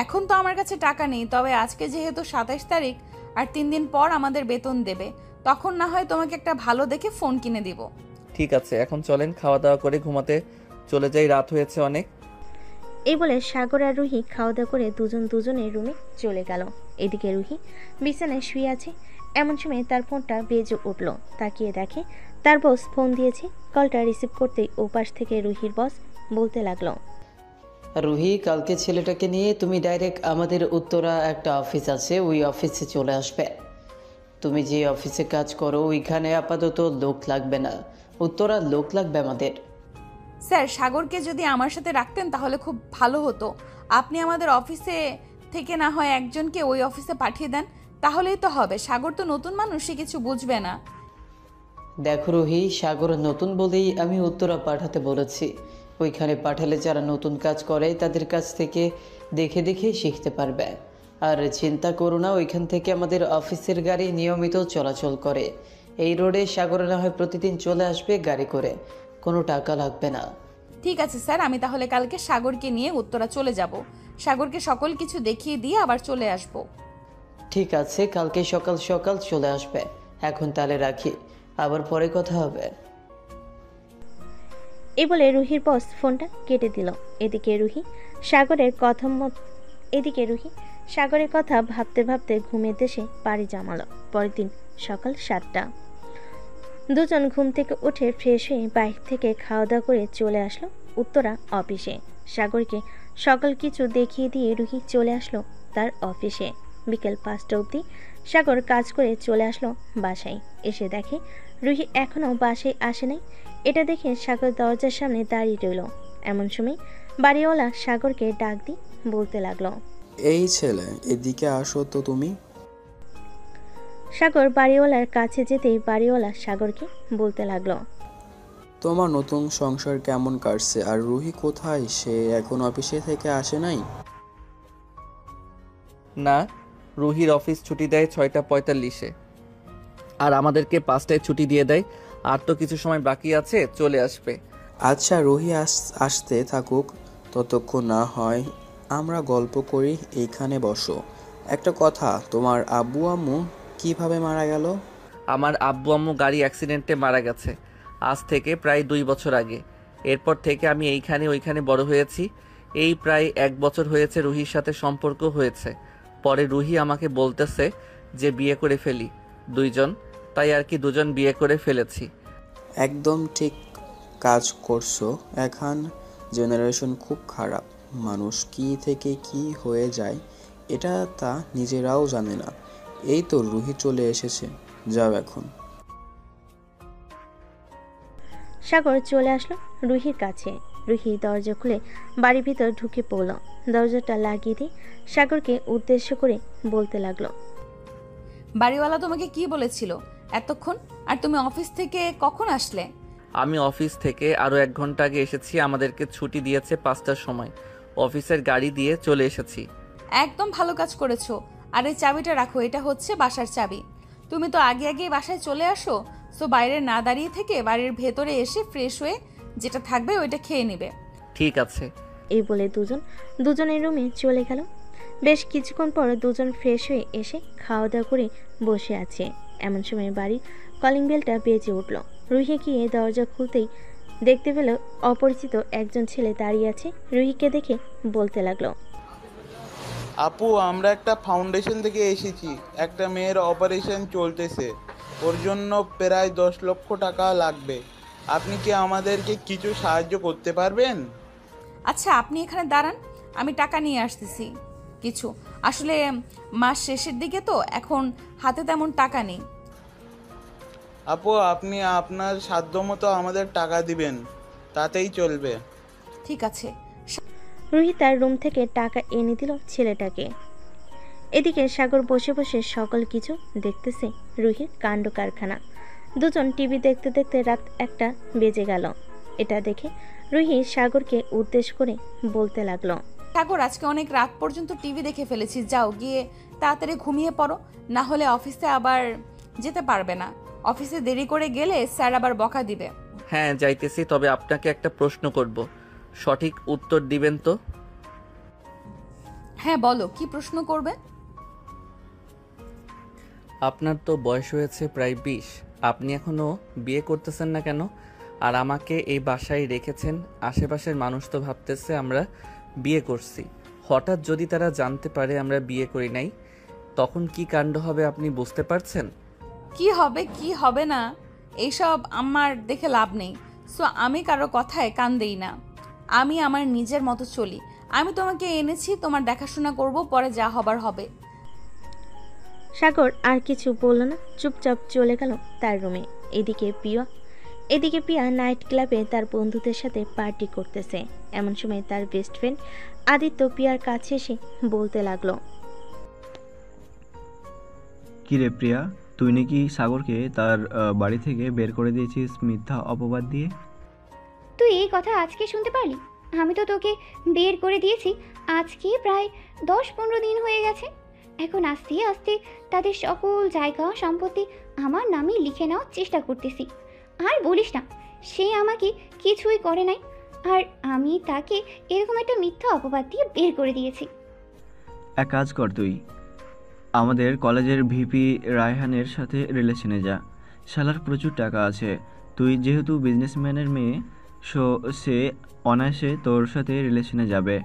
এখন তো আমার কাছে টাকা নেই, তবে আজকে যেহেতু 27 তারিখ আর 3 দিন পর আমাদের বেতন দেবে, তখন না হয় তোমাকে একটা ভালো দেখে ফোন কিনে দিব। ঠিক আছে, এখন চলেন খাওয়া দাওয়া করে ঘুমাতে চলে যাই, রাত হয়েছে অনেক। এই বলে সাগর আর রুহি খাওয়া দাওয়া করে দুজনের রুমে চলে গেল। এদিকে রুহি বিছানায় শুয়ে আছে। এমন সময় তার ফোনটা বেজে উঠল। তাকিয়ে দেখে তার বস ফোন দিয়েছে। কলটা রিসিভ করতেই ওপাশ থেকে রুহির বস বলতে লাগলো, রুহি, কালকে ছেলেটাকে নিয়ে তুমি ডাইরেক্ট আমাদের উত্তরা একটা অফিস আছে, ওই অফিসে চলে আসবে। তুমি যে অফিসে কাজ করো ওইখানে আপাতত লোক লাগবে না, উত্তরা লোক লাগবে আমাদের। স্যার, সাগরকে যদি আমার সাথে রাখতেন তাহলে খুব ভালো হতো। আপনি আমাদের অফিসে থেকে না হয় একজনকে ওই অফিসে পাঠিয়ে দেন, তাহলেই তো হবে। সাগর তো নতুন মানুষ, সে কিছু বুঝবে না। দেখো রুহি, সাগর নতুন বলেই আমি উত্তরা পাঠাতে বলেছি। ওইখানে পাঠালে যারা নতুন কাজ করে তাদের কাছ থেকে দেখে দেখে শিখতে পারবে। আর চিন্তা করো না, ওইখান থেকে আমাদের অফিসের গাড়ি নিয়মিত চলাচল করে। এই রোডে সাগর না হয় প্রতিদিন চলে আসবে গাড়ি করে, কোনো টাকা লাগবে না। ঠিক আছে স্যার, আমি তাহলে কালকে সাগরকে নিয়ে উত্তরা চলে যাব। সাগরকে সকল কিছু দেখিয়ে দিয়ে আবার চলে আসব। ঠিক আছে, কালকে সকাল সকাল চলে আসবে। এখন তাহলে রাখি, আবার পরে কথা হবে। এই বলে রুহির বস ফোনটা কেটে দিল। এদিকে রুহি সাগরের কথা ভাবতে ভাবতে ঘুমের দেশে পাড়ি জমালো। পরের দিন সকাল 7টা। দুজন ঘুম থেকে উঠে ফ্রেশ হয়ে বাইরে থেকে খাওয়া দাওয়া করে চলে আসলো উত্তরা অফিসে। সাগরকে সকল কিছু দেখিয়ে দিয়ে রুহি চলে আসলো তার অফিসে। বিকেল 5টা অবধি সাগর কাজ করে চলে আসলো বাসায়। এসে দেখে রুহি এখনও বাসায় আসে নাই। এটা দেখে সাগর দরজার সামনে দাঁড়িয়ে রইল। এমন সময় বাড়িওয়ালা সাগরকে ডাক দিয়ে বলতে লাগলো, এই ছেলে, এদিকে আসো তো তুমি। সাগর বাড়িওয়ালার কাছে যেতেই বাড়িওয়ালা সাগরকে বলতে লাগলো, তোমার নতুন সংসার কেমন কাটছে? আর রুহি কোথায়? সে এখন অফিসে থেকে আসে নাই? না, রুহির অফিস ছুটি দেয় 6:45-এ, আর আমাদেরকে 5টায় ছুটি দিয়ে দেয়। আর তো কিছু সময় বাকি আছে, চলে আসবে। আচ্ছা, রুহি আসতে থাকুক, ততক্ষণ না হয় আমরা গল্প করি। এইখানে বসো। একটা কথা, তোমার আব্বু আম্মু কিভাবে মারা গেল? আমার আব্বু আম্মু গাড়ি অ্যাক্সিডেন্টে মারা গেছে আজ থেকে প্রায় 2 বছর আগে। এরপর থেকে আমি এইখানে ওইখানে বড় হয়েছি। এই প্রায় 1 বছর হয়েছে রুহির সাথে সম্পর্ক হয়েছে। পরে রুহি আমাকে বলতেছে যে বিয়ে করে ফেলি দুইজন, তাই আর কি দুজন বিয়ে করে ফেলেছি। একদম ঠিক কাজ করছো। এখন জেনারেশন খুব খারাপ, মানুষ কি থেকে কি হয়ে যায় এটা তা নিজেরাও জানে না। এই তো রুহি চলে এসেছে, যাও এখন। সাগর চলে আসলো রুহির কাছে। রুহি দরজা খুলে বাড়ির ভিতর ঢুকে পড়ল। দরজাটা লাগিয়ে দিয়ে সাগরকে উদ্দেশ্য করে বলতে লাগলো, বাড়িওয়ালা তোমাকে কি বলেছিল এতক্ষণ? আর তুমি অফিস থেকে কখন আসলে? আমি অফিস থেকে আরও 1 ঘন্টা আগে এসেছি। আমাদেরকে ছুটি দিয়েছে 5টার সময়। অফিসের গাড়ি দিয়ে চলে এসেছি। একদম ভালো কাজ করেছো। আর এই চাবিটা রাখো, এটা হচ্ছে বাসার চাবি। তুমি তো আগে আগেই বাসায় চলে আসো, সো বাইরে না দাঁড়িয়ে থেকে বাড়ির ভেতরে এসে ফ্রেশ হয়ে যেটা থাকবে ওইটা খেয়ে নেবে। ঠিক আছে। এই বলে দুজনের রুমে চলে গেল। বেশ কিছুক্ষণ পর দুজন ফ্রেশ হয়ে এসে খাওয়া দাওয়া করে বসে আছে। এমন সময় বাড়ির কলিং বেলটা বেজে উঠল। রুহি গিয়ে দরজা খুলতেই দেখতে পেল অপরিচিত একজন ছেলে দাঁড়িয়ে আছে। রুহিকে দেখে বলতে লাগলো, আপু, আমরা একটা ফাউন্ডেশন থেকে এসেছি। একটা মেয়ের অপারেশন চলতেছে, ওর জন্য প্রায় 10 লক্ষ টাকা লাগবে। আপনি কি আমাদেরকে কিছু সাহায্য করতে পারবেন? আচ্ছা, আপনি এখানে দাঁড়ান, আমি টাকা নিয়ে আসতেছি কিছু। আসলে মাস শেষের দিকে তো, এখন হাতে তেমন টাকা নেই। আপু, আপনি আপনার সাধ্যমতো আমাদের টাকা দিবেন, তাতেই চলবে। ঠিক আছে। রুহি তার রুম থেকে টাকা এনে দিল ছেলেটাকে। এদিকে সাগর বসে বসে সকল কিছু দেখতেছে রুহির কাণ্ড কারখানা। দুজন টিভি দেখতে দেখতে রাত 1টা বেজে গেল। এটা দেখে রুহি সাগরকে উদ্দেশ্য করে বলতে লাগলো, সাগর, আজকে অনেক রাত পর্যন্ত টিভি দেখে ফেলেছি, যাও গিয়ে তাড়াতাড়ি ঘুমিয়ে পড়ো, না হলে অফিসে আবার যেতে পারবে না। অফিসে দেরি করে গেলে স্যার আবার বকা দিবে। হ্যাঁ, যাইতেছি। তবে আপনাকে একটা প্রশ্ন করব, সঠিক উত্তর দিবেন তো? হ্যাঁ বলো, কি প্রশ্ন করবে? আপনার তো বয়স হয়েছে প্রায় 20, আপনি এখনো বিয়ে করতেছেন না কেন? আর আমাকে এই বাসায় রেখেছেন, আশেপাশের মানুষ তো ভাবতেছে আমরা বিয়ে করছি। হঠাৎ যদি তারা জানতে পারে আমরা বিয়ে করি নাই, তখন কি কাণ্ড হবে আপনি বুঝতে পারছেন? কি হবে কি হবে না এইসব আমার দেখে লাভ নেই। সো আমি কারো কথায় কান দেই না, আমি আমার নিজের মতো চলি। আমি তোমাকে এনেছি, তোমার দেখাশোনা করব, পরে যা হবার হবে। সাগর আর কিছু বলল না, চুপচাপ চলে গেল তার রুমে। এদিকে পিয়া নাইট ক্লাবে তার বন্ধুদের সাথে পার্টি করতেছে। এমন সময় তার বেস্ট ফ্রেন্ড আদিত্য পিয়ার কাছে এসে বলতে লাগলো, কিরে প্রিয়া, তুই নাকি সাগরকে তার বাড়ি থেকে বের করে দিয়েছিস মিথ্যা অপবাদ দিয়ে? তুই এই কথা আজকে শুনতে পারলি? আমি তো তোকে বের করে দিয়েছি আজকে প্রায় 10-15 দিন হয়ে গেছে। এখন আস্তে আস্তে তাদের সকল জায়গা সম্পত্তি আমার নামে লিখে নেওয়ার চেষ্টা করতেছি। আর বলিস না, সে আমাকে কিছুই করে নাই, আর আমি তাকে এরকম একটা মিথ্যা অপবাদ দিয়ে বের করে দিয়েছি। এক কাজ কর, তুই আমাদের কলেজের ভিপি রায়হানের সাথে রিলেশনে যা। শালার প্রচুর টাকা আছে। তুই যেহেতু বিজনেসম্যানের মেয়ে, সে অনায়াসে তোর সাথে রিলেশনে যাবে।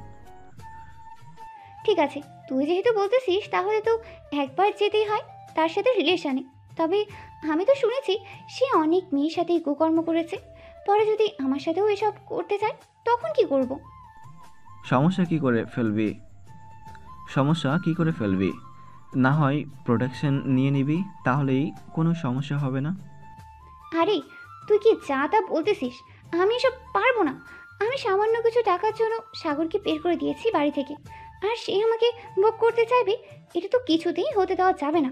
ঠিক আছে, তুই যেহেতু বলতেছিস তাহলে তো একবার যেতেই হয় তার সাথে রিলেশনে। তবে আমি তো শুনেছি সে অনেক মেয়ের সাথেই কুকর্ম করেছে। পরে যদি আমার সাথেও এসব করতে চায় তখন কি করব? সমস্যা কি করে ফেলবি? না হয় প্রোটেকশন নিয়ে নিবি, তাহলেই কোনো সমস্যা হবে না। আরে তুই কি যা তা বলতেছিস? আমি এসব পারবো না। আমি সামান্য কিছু টাকার জন্য সাগরকে বের করে দিয়েছি বাড়ি থেকে, আর সে আমাকে ভোগ করতে চাইবে, এটা তো কিছুতেই হতে দেওয়া যাবে না।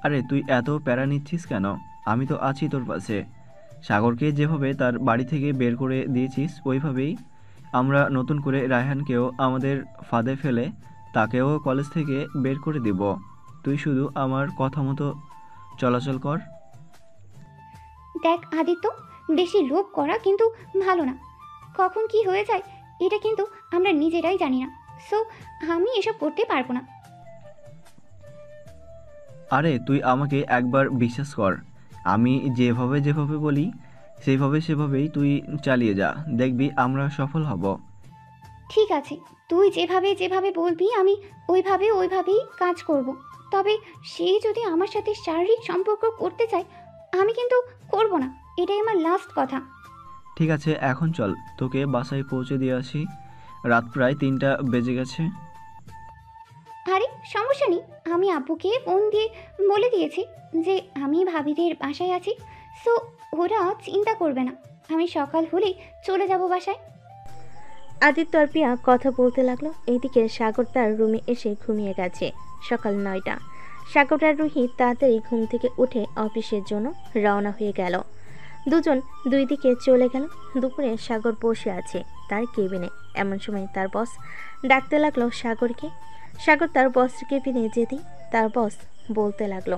আরে তুই এত প্যারা নিচ্ছিস কেন? আমি তো আছি তোর পাশে। সাগরকে যেভাবে তার বাড়ি থেকে বের করে দিয়েছিস ওইভাবেই আমরা নতুন করে রায়হানকেও আমাদের ফাঁদে ফেলে তাকেও কলেজ থেকে বের করে দেব। তুই শুধু আমার কথা মতো চলাচল কর। দেখ আদিত্য, বেশি লোভ করা কিন্তু ভালো না। কখন কি হয়ে যায় এটা কিন্তু আমরা নিজেরাই জানি না। সো আমি এসব করতে পারবো না। আরে তুই আমাকে একবার বিশ্বাস কর। আমি যেভাবে বলি সেভাবেই তুই চালিয়ে যা, দেখবি আমরা সফল হব। ঠিক আছে, তুই যেভাবে বলবি আমি ওইভাবেই কাজ করব। তবে সে যদি আমার সাথে শারীরিক সম্পর্ক করতে চায় আমি কিন্তু করব না, এটাই আমার লাস্ট কথা। ঠিক আছে, এখন চল, তোকে বাসায় পৌঁছে দিয়ে আসি। রাত প্রায় 3টা বেজে গেছে। আরে সমস্যা নেই, আমি আব্বুকে ফোন দিয়ে বলে দিয়েছি যে আমি ভাবিদের বাসায় আছি। সো ওরা চিন্তা করবে না, আমি সকাল হলেই চলে যাব বাসায়। আদিত্য আর পিয়া কথা বলতে লাগলো। এইদিকে সাগর তার রুমে এসে ঘুমিয়ে গেছে। সকাল 9টা। সাগর আর রুহি তাড়াতাড়ি ঘুম থেকে উঠে অফিসের জন্য রওনা হয়ে গেল। দুজন দুই দিকে চলে গেল। দুপুরে সাগর বসে আছে তার কেবিনে। এমন সময় তার বস ডাকতে লাগলো সাগরকে। সাগর তার বসের কেবিনে যেতেই তার বস বলতে লাগলো,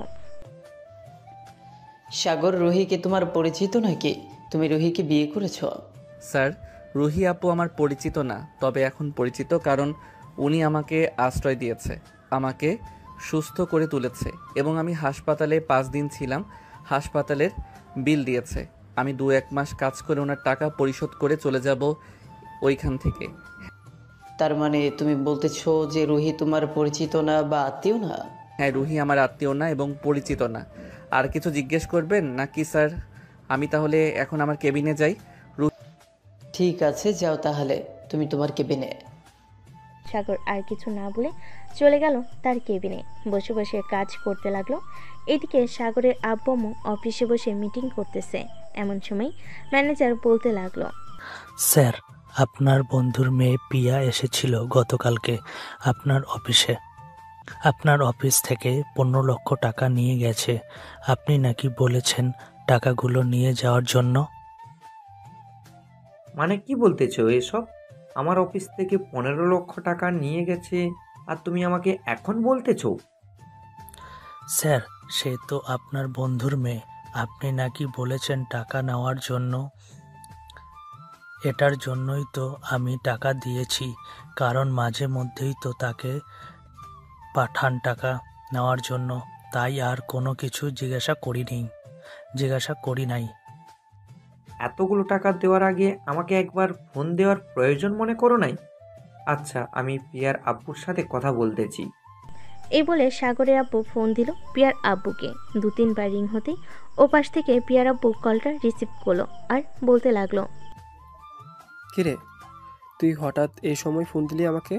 সাগর, রুহি কি তোমার পরিচিত নাকি? তুমি রুহিকে বিয়ে করেছো? স্যার, রুহি আপু আমার পরিচিত না, তবে এখন পরিচিত, কারণ উনি আমাকে আশ্রয় দিয়েছে, আমাকে সুস্থ করে তুলেছে এবং আমি হাসপাতালে 5 দিন ছিলাম। হাসপাতালের বিল দিয়েছে। আমি 2-1 মাস কাজ করে ওনার টাকা পরিশোধ করে চলে যাব ওইখান থেকে। তার মানে তুমি বলতেছো যে রুহি তোমার পরিচিত না বা আত্মীয় না? হ্যাঁ, রুহি আমার আত্মীয় না এবং পরিচিত না। আর কিছু জিজ্ঞেস করবেন নাকি স্যার? আমি তাহলে এখন আমার কেবিনে যাই। ঠিক আছে, যাও তাহলে তুমি তোমার কেবিনে। সাগর আর কিছু না বলে চলে গেল তার কেবিনে। বসে বসে কাজ করতে লাগলো। এদিকে সাগরের আব্বু আম্মু অফিসে বসে মিটিং করতেছে। এমন সময় ম্যানেজার বলতে লাগলো, স্যার, আপনার বন্ধুর মেয়ে পিয়া এসেছিল গতকালকে আপনার অফিসে। আপনার অফিস থেকে 15 লক্ষ টাকা নিয়ে গেছে। আপনি নাকি বলেছেন টাকাগুলো নিয়ে যাওয়ার জন্য। মানে কি বলতেছো এসব? আমার অফিস থেকে 15 লক্ষ টাকা নিয়ে গেছে আর তুমি আমাকে এখন বলতেছো? স্যার, সে তো আপনার বন্ধুর মেয়ে। আপনি নাকি বলেছেন টাকা নেওয়ার জন্য। এটার জন্যই তো আমি টাকা দিয়েছি, কারণ মাঝে মধ্যেই তো তাকে পাঠান টাকা নেওয়ার জন্য। তাই আর কোনো কিছু জিজ্ঞাসা করি নাই। এতগুলো টাকা দেওয়ার আগে আমাকে একবার ফোন দেওয়ার প্রয়োজন মনে করো নাই? আচ্ছা, আমি প্রিয়ার আব্বুর সাথে কথা বলতেছি। এই বলে সাগরের আব্বু ফোন দিল প্রিয়ার আব্বুকে। 2-3 বার রিং হতেই ওপাশ থেকে প্রিয়ার আব্বু কলটা রিসিভ করলো আর বলতে লাগলো, কিরে তুই হঠাৎ এই সময় ফোন দিলি আমাকে?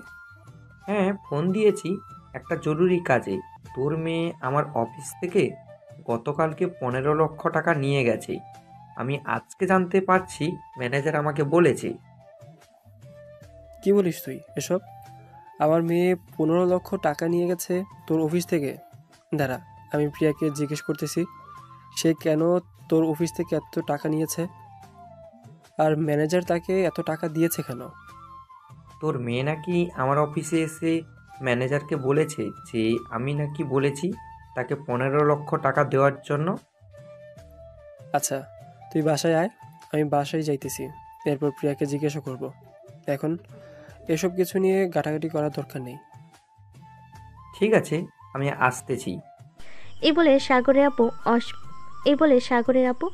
হ্যাঁ, ফোন দিয়েছি একটা জরুরি কাজে। তোর মেয়ে আমার অফিস থেকে গতকালকে 15 লক্ষ টাকা নিয়ে গেছে। আমি আজকে জানতে পারছি, ম্যানেজার আমাকে বলেছে। কি বলিস তুই এসব? আমার মেয়ে 15 লক্ষ টাকা নিয়ে গেছে তোর অফিস থেকে? দাঁড়া, আমি প্রিয়াকে জিজ্ঞেস করতেছি সে কেন তোর অফিস থেকে এত টাকা নিয়েছে, আর ম্যানেজার তাকে এত টাকা দিয়েছে কেন? তোর মেয়ে নাকি আমার অফিসে এসে ম্যানেজারকে বলেছে যে আমি নাকি বলেছি তাকে 15 লক্ষ টাকা দেওয়ার জন্য। আচ্ছা, তুই বাসায় আয়, আমি বাসায় যাইতেছি, এরপর প্রিয়াকে জিজ্ঞাসা করব। এখন এসব কিছু নিয়ে গাটাগাটি করার দরকার নেই। ঠিক আছে, আমি আসতেছি। এই বলে সাগরের আপু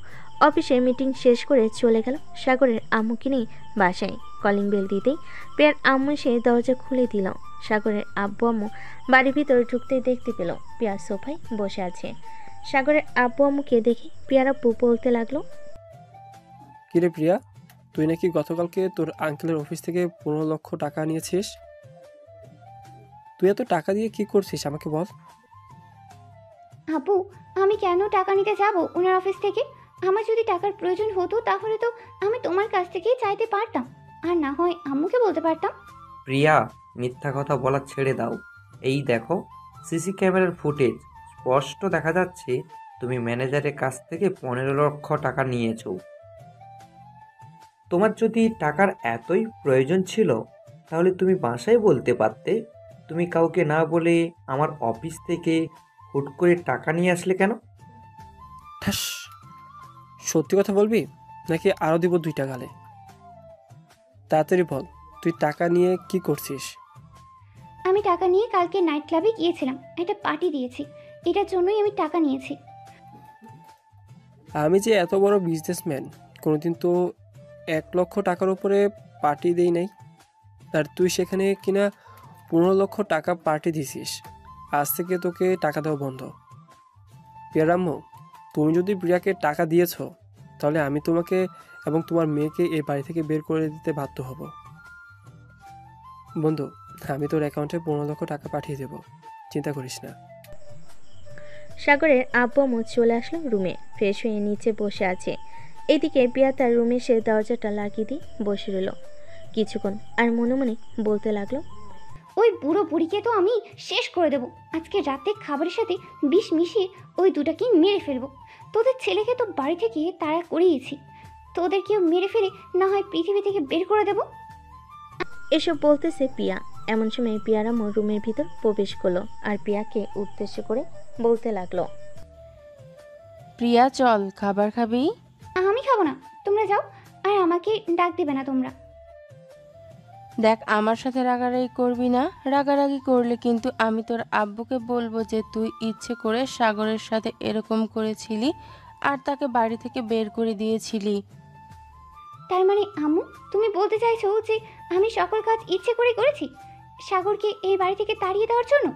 অফিসে মিটিং শেষ করে চলে গেল সাগরের আম্মুকে নিয়ে বাসায়। কলিং বেল দিতেই প্রিয়ার আম্মু এসে দরজা খুলে দিল। সাগরের আব্বু আম্মু বাড়ির ভিতরে ঢুকতেই দেখতে পেল প্রিয়া সোফায় বসে আছে। সাগরের আব্বু আম্মুকে দেখে প্রিয়ার আব্বু বলতে লাগলো, কিরে প্রিয়া, তুই নাকি গতকালকে তোর আঙ্কেলের অফিস থেকে 15 লক্ষ টাকা নিয়েছিস? তুই এত টাকা দিয়ে কি করছিস আমাকে বল। আপু, আমি কেন টাকা নিতে যাব ওনার অফিস থেকে? আমার যদি টাকার প্রয়োজন হতো তাহলে তো আমি তোমার কাছ থেকেই চাইতে পারতাম, আর না হয় আম্মুকে বলতে পারতাম। প্রিয়া, মিথ্যা কথা বলা ছেড়ে দাও। এই দেখো, সিসি ক্যামেরার ফুটেজ স্পষ্ট দেখা যাচ্ছে তুমি ম্যানেজারের কাছ থেকে 15 লক্ষ টাকা নিয়েছো। তোমার যদি টাকার এতই প্রয়োজন ছিল তাহলে তুমি বাসায় বলতে পারতে। তুমি কাউকে না বলে আমার অফিস থেকে হুট করে টাকা নিয়ে আসলে কেন? ঠাস, সত্যি কথা বলবি নাকি আরও দিব 2টা গালে? তাড়াতাড়ি বল, তুই টাকা নিয়ে কি করছিস? আমি টাকা নিয়ে কালকে নাইট ক্লাবে গিয়েছিলাম, একটা পার্টি দিয়েছি, এটার জন্যই আমি টাকা নিয়েছি। আমি যে এত বড় বিজনেসম্যান, কোনোদিন তো 1 লক্ষ টাকার উপরে পার্টি দেই নাই, আর তুই সেখানে কিনা 15 লক্ষ টাকা পার্টি দিছিস। আজ থেকে তোকে টাকা দেওয়া বন্ধ। প্রিয়ারাম্মু, তুমি যদি প্রিয়াকে টাকা দিয়েছ তাহলে আমি তোমাকে এবং তোমার মেয়েকে এই বাড়ি থেকে বের করে দিতে বাধ্য হব। বন্ধু, আমি তোর অ্যাকাউন্টে 15 লক্ষ টাকা পাঠিয়ে দেব, চিন্তা করিস না। সাগরের আব্বু আম্মু চলে আসলো রুমে, ফ্রেশ হয়ে নিচে বসে আছে। এদিকে প্রিয়া তার রুমে এসে দরজাটা লাগিয়ে দিয়ে বসে রইল কিছুক্ষণ, আর মনে মনে বলতে লাগলো, ওই বুড়ো বুড়িকে তো আমি শেষ করে দেবো। আজকে রাতে খাবারের সাথে বিষ মিশিয়ে ওই দুটাকেই মেরে ফেলবো। তোদের ছেলেকে তো বাড়ি থেকে তাড়া করিয়েছি, তোদেরকেও মেরে ফেলে না হয় পৃথিবী থেকে বের করে দেবো। এসব বলতেছে প্রিয়া। এমন সময় প্রিয়ার আম্মু রুমের ভিতর প্রবেশ করলো আর প্রিয়াকে উদ্দেশ্য করে বলতে লাগলো, প্রিয়া চল, খাবার খাবি? আমি খাবো না, তোমরা যাও, আর আমাকে ডাক দেবে না তোমরা। দেখ, আমার সাথে রাগারাগি করবি না, রাগারাগি করলে কিন্তু আমি তোর আব্বুকে বলবো যে তুই ইচ্ছে করে সাগরের সাথে এরকম করেছিলি আর তাকে বাড়ি থেকে বের করে দিয়েছিলি। তার মানে আম্মু, তুমি বলতে চাইছো যে আমি সকল কাজ ইচ্ছে করে করেছি সাগরকে এই বাড়ি থেকে তাড়িয়ে দেওয়ার জন্য?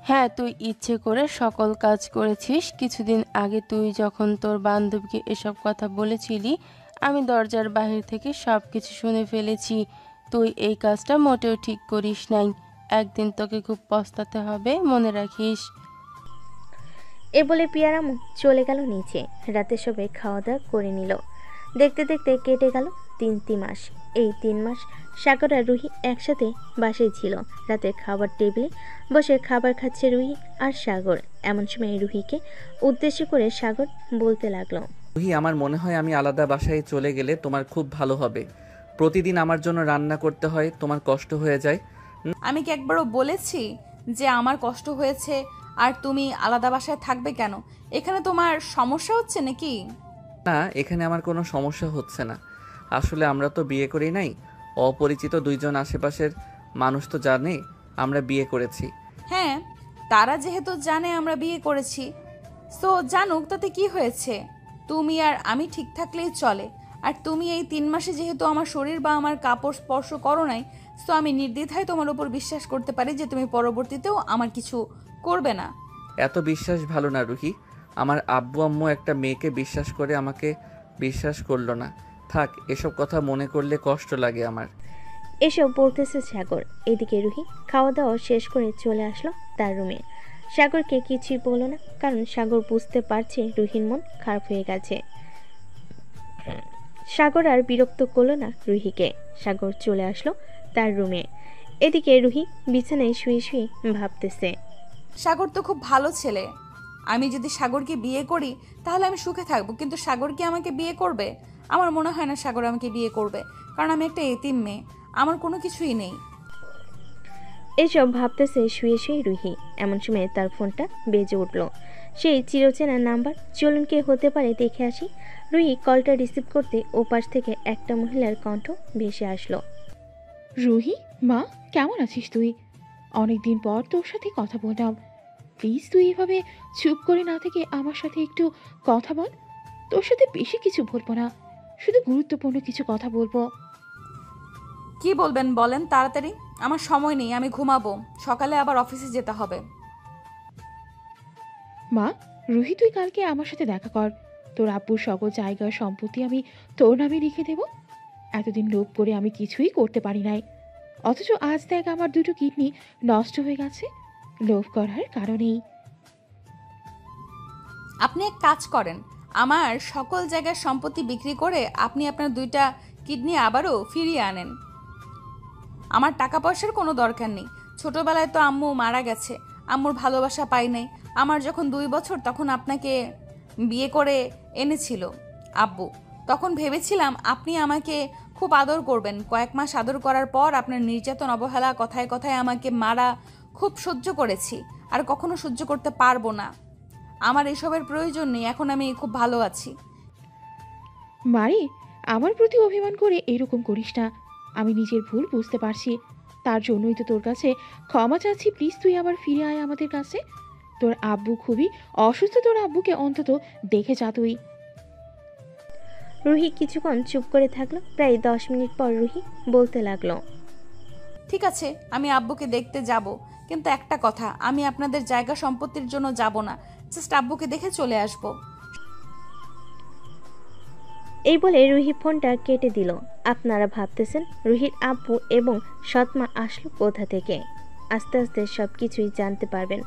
হ্যাঁ, তুই ইচ্ছে করে সকল কাজ করেছিস। কিছুদিন আগে তুই যখন তোর বান্ধবীকে এসব কথা বলেছিলি, আমি দরজার বাহির থেকে সব কিছু শুনে ফেলেছি। তুই এই কাজটা মোটেও ঠিক করিস নাই, একদিন তোকে খুব পস্তাতে হবে, মনে রাখিস। এ বলে প্রিয়ার আম্মু চলে গেল নিচে। রাতে সবাই খাওয়া দাওয়া করে নিল। দেখতে দেখতে কেটে গেল 3 মাস। এই 3 মাস সাগর আর রুহি একসাথে বাসায় ছিল। রাতে খাবার টেবিলে বসে খাবার খাচ্ছে রুহি আর সাগর। এমন সময় রুহিকে উদ্দেশ্য করে সাগর বলতে লাগলো, রুহি, আমার মনে হয় আমি আলাদা বাসায় চলে গেলে তোমার খুব ভালো হবে। প্রতিদিন আমার জন্য রান্না করতে হয়, তোমার কষ্ট হয়ে যায়। আমি কি একবারও বলেছি যে আমার কষ্ট হয়েছে আর তুমি আলাদা বাসায় থাকবে কেন? এখানে তোমার সমস্যা হচ্ছে নাকি? না, এখানে আমার কোনো সমস্যা হচ্ছে না। আসলে আমরা তো বিয়ে করি নাই, অপরিচিত 2 জন আশেপাশের মানুষ তো জানে আমরা বিয়ে করেছি। হ্যাঁ, তারা যেহেতু জানে আমরা বিয়ে করেছি, সো জানুক, তাতে কি হয়েছে? তুমি আর আমি ঠিক থাকলেই চলে। আর তুমি এই 3 মাসে যেহেতু আমার শরীর বা আমার কাপড় স্পর্শ করো নাই, তো আমি নির্দ্বিধায় তোমার উপর বিশ্বাস করতে পারি যে তুমি পরবর্তীতেও আমার কিছু করবে না। এত বিশ্বাস ভালো না রুহি। আমার আব্বু আম্মু একটা মেয়েকে বিশ্বাস করে আমাকে বিশ্বাস করলো না। থাক, এসব কথা মনে করলে কষ্ট লাগে আমার। এসব বলতেছে সাগর। এদিকে রুহি খাওয়া দাওয়া শেষ করে চলে আসলো তার রুমে। সাগরকে কিছুই বলল না, কারণ সাগর বুঝতে পারছে রুহির মন খারাপ হয়ে গেছে। সাগর আর বিরক্ত করলো না রুহিকে। সাগর চলে আসলো তার রুমে। এদিকে রুহি বিছানায় শুয়ে শুয়ে ভাবতেছে, সাগর তো খুব ভালো ছেলে। আমি যদি সাগরকে বিয়ে করি তাহলে আমি সুখে থাকবো, কিন্তু সাগর কি আমাকে বিয়ে করবে? আমার মনে হয় না সাগর আমাকে বিয়ে করবে, কারণ আমি একটা এতিম মেয়ে, আমার কোনো কিছুই নেই। এসব ভাবতেছে শুয়ে শুয়ে রুহি। এমন সময় তার ফোনটা বেজে উঠল। সেই চিরচেনা নাম্বার। চলুন কে হতে পারে দেখে আসি। রুহি কলটা রিসিভ করতে ওপাশ থেকে একটা মহিলার কণ্ঠ ভেসে আসলো। রুহি, মা কেমন আছিস তুই? অনেকদিন পর তোর সাথে কথা বললাম। প্লিজ তুই এভাবে চুপ করে না থেকে আমার সাথে একটু কথা বল। তোর সাথে বেশি কিছু বলবো না, শুধু গুরুত্বপূর্ণ কিছু কথা বলবো। কি বলবেন বলেন তাড়াতাড়ি, আমার সময় নেই, আমি ঘুমাবো, সকালে আবার অফিসে যেতে হবে। মা, রুহি তুই কালকে আমার সাথে দেখা কর। তোর আব্বুর সকল জায়গা সম্পত্তি আমি তোর নামে লিখে দেব। এতদিন লোভ করে আমি কিছুই করতে পারি নাই, অথচ আজ দেখ আমার 2টো কিডনি নষ্ট হয়ে গেছে লোভ করার কারণেই। আপনি এক কাজ করেন, আমার সকল জায়গার সম্পত্তি বিক্রি করে আপনি আপনার 2টা কিডনি আবারও ফিরিয়ে আনেন। আমার টাকা পয়সার কোনো দরকার নেই। ছোটবেলায় তো আম্মু মারা গেছে, আম্মুর ভালোবাসা পাই নাই। আমার যখন 2 বছর তখন আপনাকে বিয়ে করে এনেছিল আব্বু। তখন ভেবেছিলাম আপনি আমাকে খুব আদর করবেন। কয়েক মাস আদর করার পর আপনার নির্যাতন, অবহেলা, কথায় কথায় আমাকে মারা খুব সহ্য করেছি, আর কখনো সহ্য করতে পারবো না। আমার এসবের প্রয়োজন নেই, এখন আমি খুব ভালো আছি। মারি, আমার প্রতি অভিমান করে এরকম করিস না। আমি নিজের ভুল বুঝতে পারছি, তার জন্যই তো তোর কাছে ক্ষমা চাচ্ছি। প্লিজ তুই আবার ফিরে আয় আমাদের কাছে। তোর আব্বু খুবই অসুস্থ, তোর আব্বুকে অন্তত দেখে যা তুই। রুহি কিছুক্ষণ চুপ করে থাকলো। প্রায় 10 মিনিট পর রুহি বলতে লাগলো, ঠিক আছে, আমি আব্বুকে দেখতে যাব, কিন্তু একটা কথা, আমি আপনাদের জায়গা সম্পত্তির জন্য যাব না, জাস্ট আব্বুকে দেখে চলে আসব। এই বলে রুহি ফোনটা কেটে দিল। আপনারা ভাবতেছেন রুহির আব্বু এবং সৎমা আসলো কোথা থেকে। আস্তে আস্তে সব কিছুই জানতে পারবেন।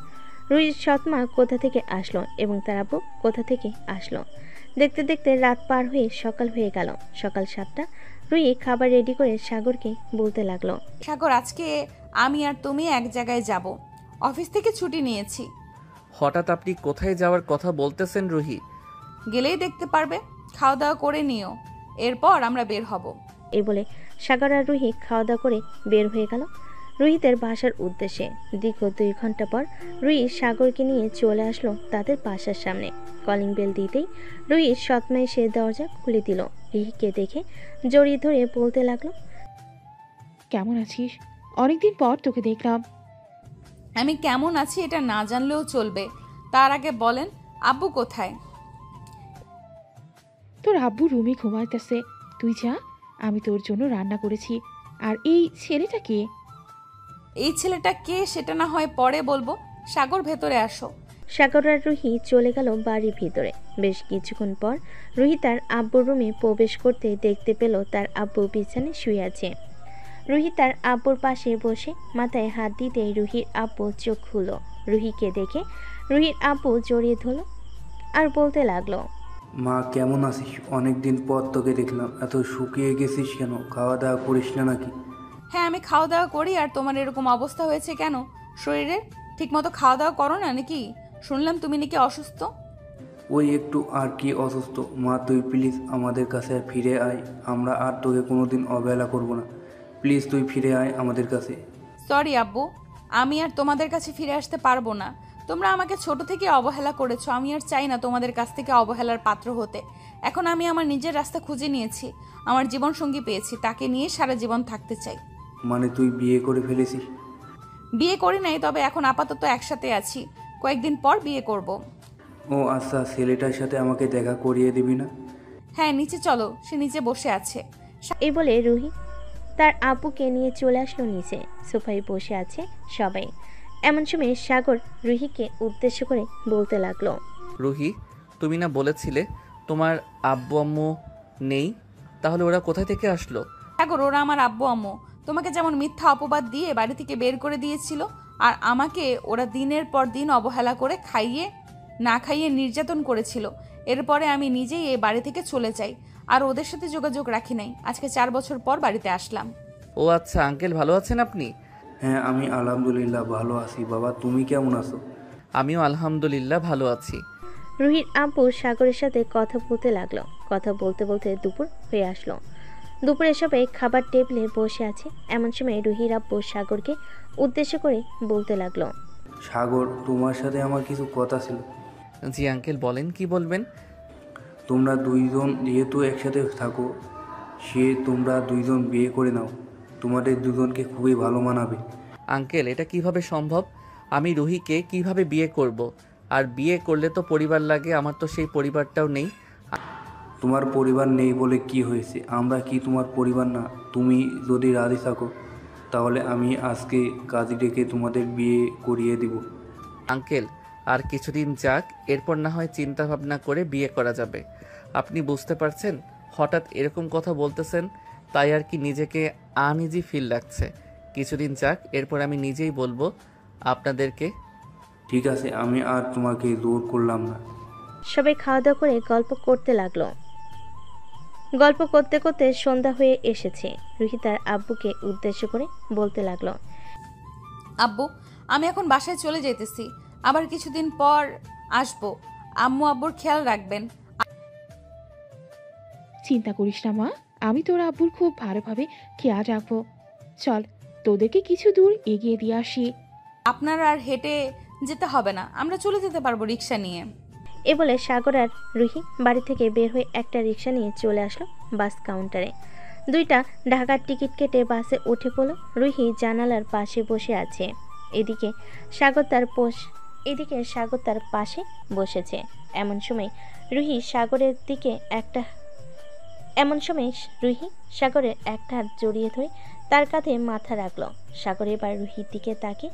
রুহির সৎমা কোথা থেকে আসলো এবং তার আব্বু কোথা থেকে আসলো। দেখতে দেখতে রাত পার হয়ে সকাল হয়ে গেল। সকাল 7টা। রুহি খাবার রেডি করে সাগরকে বলতে লাগলো, সাগর, আজকে আমি আর তুমি এক জায়গায় যাব, অফিস থেকে ছুটি নিয়েছি। হঠাৎ আপনি কোথায় যাওয়ার কথা বলতেছেন রুহি? গেলেই দেখতে পারবে, খাওয়া দাওয়া করে নিও, এরপর আমরা বের হব। এই বলে সাগর আর রুহি খাওয়া দাওয়া করে বের হয়ে গেল রুহিদের বাসার উদ্দেশ্যে। দীর্ঘ 2 ঘন্টা পর রুহি সাগরকে নিয়ে চলে আসলো তাদের বাসার সামনে। কলিং বেল দিতেই রুহির সৎমা এসে দরজা খুলে দিল। রুহিকে দেখে জড়িয়ে ধরে বলতে লাগলো, কেমন আছিস? অনেকদিন পর তোকে দেখলাম। আমি কেমন আছি এটা না জানলেও চলবে, তার আগে বলেন আব্বু কোথায়? তোর আব্বু রুমে ঘুমাইতেছে, তুই যা, আমি তোর জন্য রান্না করেছি। আর এই ছেলেটা কে? এই ছেলেটা কে সেটা না হয় পরে বলবো, সাগর ভেতরে আসো। সাগর আর রুহি চলে গেল বাড়ির ভিতরে। বেশ কিছুক্ষণ পর রুহি তার আব্বুর রুমে প্রবেশ করতে দেখতে পেল তার আব্বু বিছানায় শুয়ে আছে। রুহি তার আব্বুর পাশে বসে মাথায় হাত দিতেই রুহির আব্বু চোখ খুলল। রুহিকে দেখে রুহির আব্বু জড়িয়ে ধরল আর বলতে লাগলো, মা কেমন আছিস? অনেকদিন পর তোকে দেখলাম, এত শুকিয়ে গেছিস কেন? খাওয়া দাওয়া করিস না নাকি? হ্যাঁ, আমি খাওয়া দাওয়া করি, আর তোমার এরকম অবস্থা হয়েছে কেন শরীরের? ঠিকমতো খাওয়া দাওয়া করো না নাকি? শুনলাম তুমি নাকি অসুস্থ। ওই একটু আর কি অসুস্থ। মা তুই প্লিজ আমাদের কাছে ফিরে আয়, আমরা আর তোকে কোনোদিন অবহেলা করব না। প্লিজ তুই ফিরে আয় আমাদের কাছে। সরি আব্বু, আমি আর তোমাদের কাছে ফিরে আসতে পারবো না। তোমরা আমাকে ছোট থেকে অবহেলা করেছো, আমি আর চাই না তোমাদের কাছ থেকে অবহেলার পাত্র হতে। এখন আমি আমার নিজের রাস্তা খুঁজে নিয়েছি, আমার জীবন সঙ্গী পেয়েছি, তাকে নিয়ে সারা জীবন থাকতে চাই। মানে তুই বিয়ে করে ফেলেছিস? বিয়ে করি নাই, তবে এখন আপাতত একসাথে আছি, কয়েকদিন পর বিয়ে করব। ও আচ্ছা, ছেলেটার সাথে আমাকে দেখা করিয়ে দিবি না? হ্যাঁ নিচে চলো, সে নিচে বসে আছে। এই বলে রুহি তার আব্বুকে নিয়ে চলে আসলো নিচে। সোফায় বসে আছে সবাই। এমন সময় সাগর রুহিকে উদ্দেশ্য করে বলতে লাগলো, রুহি, তুমি না বলেছিলে তোমার আব্বু আম্মু নেই, তাহলে ওরা কোথা থেকে আসলো? সাগর, ওরা আমার আব্বু আম্মু। তোমাকে যেমন মিথ্যা অপবাদ দিয়ে বাড়ি থেকে বের করে দিয়েছিল, আর আমাকে ওরা দিনের পর দিন অবহেলা করে না খাইয়ে নির্যাতন করেছিল। এরপরে আমি নিজেই এই বাড়ি থেকে চলে যাই, আর ওদের সাথে যোগাযোগ রাখি নাই। আজকে 4 বছর পর বাড়িতে আসলাম। ও আচ্ছা, আঙ্কেল ভালো আছেন আপনি? হ্যাঁ, আমি আলহামদুলিল্লাহ ভালো আছি। বাবা, তুমি কেমন আছো? আমিও আলহামদুলিল্লাহ ভালো আছি। রুহির আব্বু সাগরের সাথে কথা বলতে লাগলো। কথা বলতে বলতে দুপুর হয়ে আসলো। দুপুরে সবাই খাবার টেবিলে বসে আছে। এমন সময় রুহির আব্বু সাগরকে উদ্দেশ্য করে বলতে লাগলো, সাগর, তোমার সাথে আমার কিছু কথা ছিল। জি আঙ্কেল, বলেন, কি বলবেন? তোমরা দুইজন যেহেতু একসাথে থাকো, তোমরা দুইজন বিয়ে করে নাও। তোমাদের দুজনকে খুবই ভালো মানাবে। আঙ্কেল, এটা কিভাবে সম্ভব? আমি রুহিকে কিভাবে বিয়ে করব? আর বিয়ে করলে তো পরিবার লাগে, আমার তো সেই পরিবারটাও নেই। তোমার পরিবার নেই বলে কি হয়েছে? আমরা কি তোমার পরিবার না? তুমি যদি রাজি থাকো তাহলে আমি আজকে কাজী ডেকে তোমাদের বিয়ে করিয়ে দিব। আঙ্কেল, আর কিছুদিন যাক, এরপর না হয় চিন্তা ভাবনা করে বিয়ে করা যাবে। আপনি বুঝতে পারছেন, হঠাৎ এরকম কথা বলতেছেন, তাই আর কি নিজেকে আনইজি ফিল লাগছে। কিছুদিন যাক, এরপর আমি নিজেই বলবো আপনাদেরকে। ঠিক আছে, আমি আর তোমাকে জোর করলাম না। সবাই খাওয়া দাওয়া করে গল্প করতে লাগলো। গল্প করতে করতে সন্ধ্যা হয়ে এসেছে। রুহি তার আব্বুকে উদ্দেশ্য করে বলতে লাগলো, আব্বু, আমি এখন বাসায় চলে যেতেছি, আবার কিছুদিন পর আসবো। আম্মু আব্বুর খেয়াল রাখবেন। চিন্তা করিস না মা, আমি তোর আব্বুর খুব ভালোভাবে খেয়াল রাখবো। চল, তোদেরকে কিছু দূর এগিয়ে দিয়ে আসি। আপনার আর হেঁটে যেতে হবে না, আমরা চলে যেতে পারবো রিক্সা নিয়ে। এ বলে সাগর আর রুহি বাড়ি থেকে বের হয়ে একটা রিক্সা নিয়ে চলে আসলো বাস কাউন্টারে। দুইটা ঢাকার টিকিট কেটে বাসে উঠে পড়লো। রুহি জানালার পাশে বসে আছে। এদিকে সাগর তার পাশে বসেছে। এমন সময় রুহি সাগরের একটা হাত জড়িয়ে ধরে তার কাঁধে মাথা রাখলো। সাগর এবার রুহির দিকে তাকে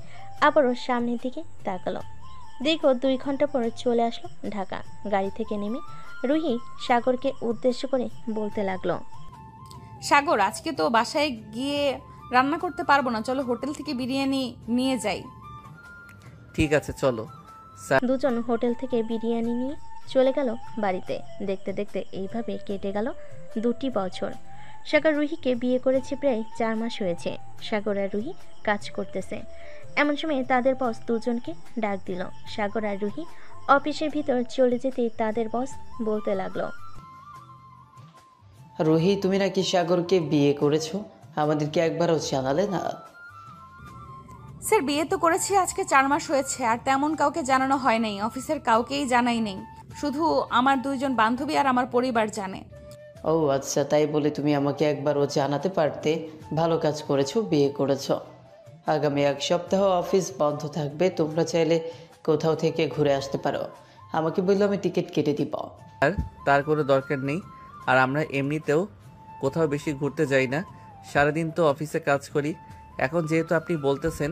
আবারও সামনের দিকে তাকালো। দীর্ঘ 2 ঘন্টা পর চলে আসলো ঢাকা। গাড়ি থেকে নেমে রুহি সাগরকে উদ্দেশ্য করে বলতে লাগলো, সাগর, আজকে তো বাসায় গিয়ে রান্না করতে পারবো না, চলো হোটেল থেকে বিরিয়ানি নিয়ে যাই। ঠিক আছে, চলো। দুজন হোটেল থেকে বিরিয়ানি নিয়ে চলে গেল বাড়িতে। দেখতে দেখতে এইভাবে কেটে গেল 2টি বছর। সাগর রুহিকে বিয়ে করেছে প্রায় 4 মাস হয়েছে। সাগর আর রুহি কাজ করতেছে। এমন সময় তাদের বস দুজনকে ডাক দিল। সাগর আর রুহি অফিসের ভিতর চলে যেতেই তাদের বস বলতে লাগলো, রুহি, তুমি নাকি সাগরকে বিয়ে করেছো, আমাদেরকে একবারও জানালে না? স্যার, বিয়ে তো করেছি আজকে 4 মাস হয়েছে, আর তেমন কাউকে জানানো হয় নাই। অফিসের কাউকেই জানাই নেই, শুধু আমার 2 জন বান্ধবী আর আমার পরিবার জানে। ও আচ্ছা, তাই বলে তুমি আমাকে একবারও জানাতে পারতে। ভালো কাজ করেছো, বিয়ে করেছো। আগামী 1 সপ্তাহ অফিস বন্ধ থাকবে, তোমরা চাইলে কোথাও থেকে ঘুরে আসতে পারো। আমাকে বললো, আমি টিকিট কেটে দিব। আর তার কোনো দরকার নেই। আর আমরা এমনিতেও কোথাও বেশি ঘুরতে যাই না, সারাদিন তো অফিসে কাজ করি। এখন যেহেতু আপনি বলতেছেন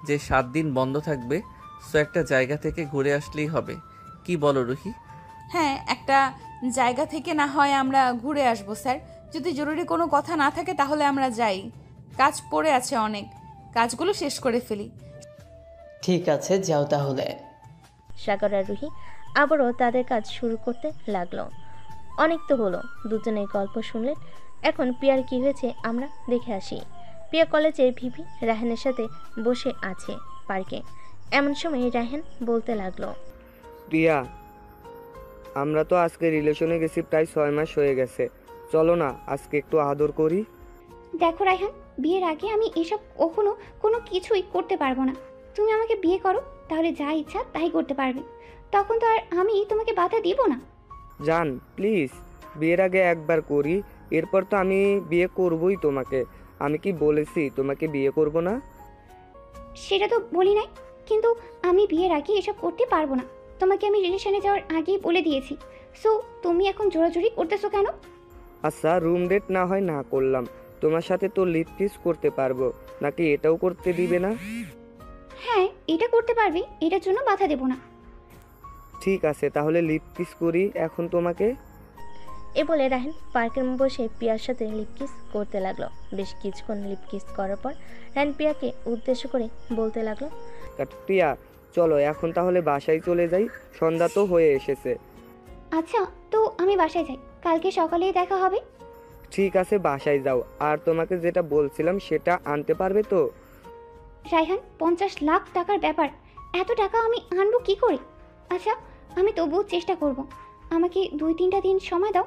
যে 7 দিন বন্ধ থাকবে, সো একটা জায়গা থেকে ঘুরে আসলেই হবে। কি বলো রুহি? হ্যাঁ, একটা জায়গা থেকে না হয় আমরা ঘুরে আসবো স্যার। যদি জরুরি কোনো কথা না থাকে তাহলে আমরা যাই। কাজ পড়ে আছে অনেক, কাজগুলো শেষ করে ফেলি। ঠিক আছে, যাও তাহলে। সাগর আর রুহি আবারও তাদের কাজ শুরু করতে লাগলো। অনেক তো হলো, দুজনের গল্প শুনলেন। এখন প্রিয়ার কি হয়েছে আমরা দেখে আসি। প্রিয়া কলেজের ভিপি রায়হানের সাথে বসে আছে পার্কে। এমন সময় রায়হান বলতে লাগলো, প্রিয়া, আমরা তো আজকে রিলেশনে গেছি প্রায় 6 মাস হয়ে গেছে। চলো না আজকে একটু আদর করি। দেখো রায়হান, বিয়ের আগে আমি এসব কোনো কিছুই করতে পারবো না। তুমি আমাকে বিয়ে করো, তাহলে যা ইচ্ছা তাই করতে পারবে। তখন তো আর আমি তোমাকে বাধা দিব না। জান, প্লিজ, বিয়ের আগে একবার করি, এরপর তো আমি বিয়ে করবই তোমাকে। আমি কি বলেছি তোমাকে বিয়ে করব না? সেটা তো বলি নাই, কিন্তু আমি বিয়ের আগে এসব করতে পারবো না। তোমাকে আমি রিলেশনে যাওয়ার আগেই বলে দিয়েছি, সো তুমি এখন জোরাজুরি করতেছো কেন? আচ্ছা, রুম ডেট না হয় না করলাম, তোমার সাথে তো লিপ কিস করতে পারবো, নাকি এটাও করতে দিবে না? হ্যাঁ, এটা করতে পারবে, এটার জন্য বাধা দেব না। ঠিক আছে, তাহলে লিপ কিস করি এখন তোমাকে। এ বলে রাহেন পার্কের বসে পিয়ার সাথে লিপ কিস করতে লাগলো। বেশ কিছুক্ষণ লিপ কিস করার পর রাহেন পিয়াকে উদ্দেশ্য করে বলতে লাগলো, প্রিয়া চলো এখন তাহলে বাসায় চলে যাই, সন্ধ্যা তো হয়ে এসেছে। আচ্ছা, তো আমি বাসায় যাই, কালকে সকালে দেখা হবে। ঠিক আছে, বাসায় যাও। আর তোমাকে যেটা বলছিলাম সেটা আনতে পারবে তো? রায়হান, 50 লাখ টাকার ব্যাপার, এত টাকা আমি আনবো কি করে? আচ্ছা, আমি তবুও চেষ্টা করব। আমাকে 2-3টা দিন সময় দাও,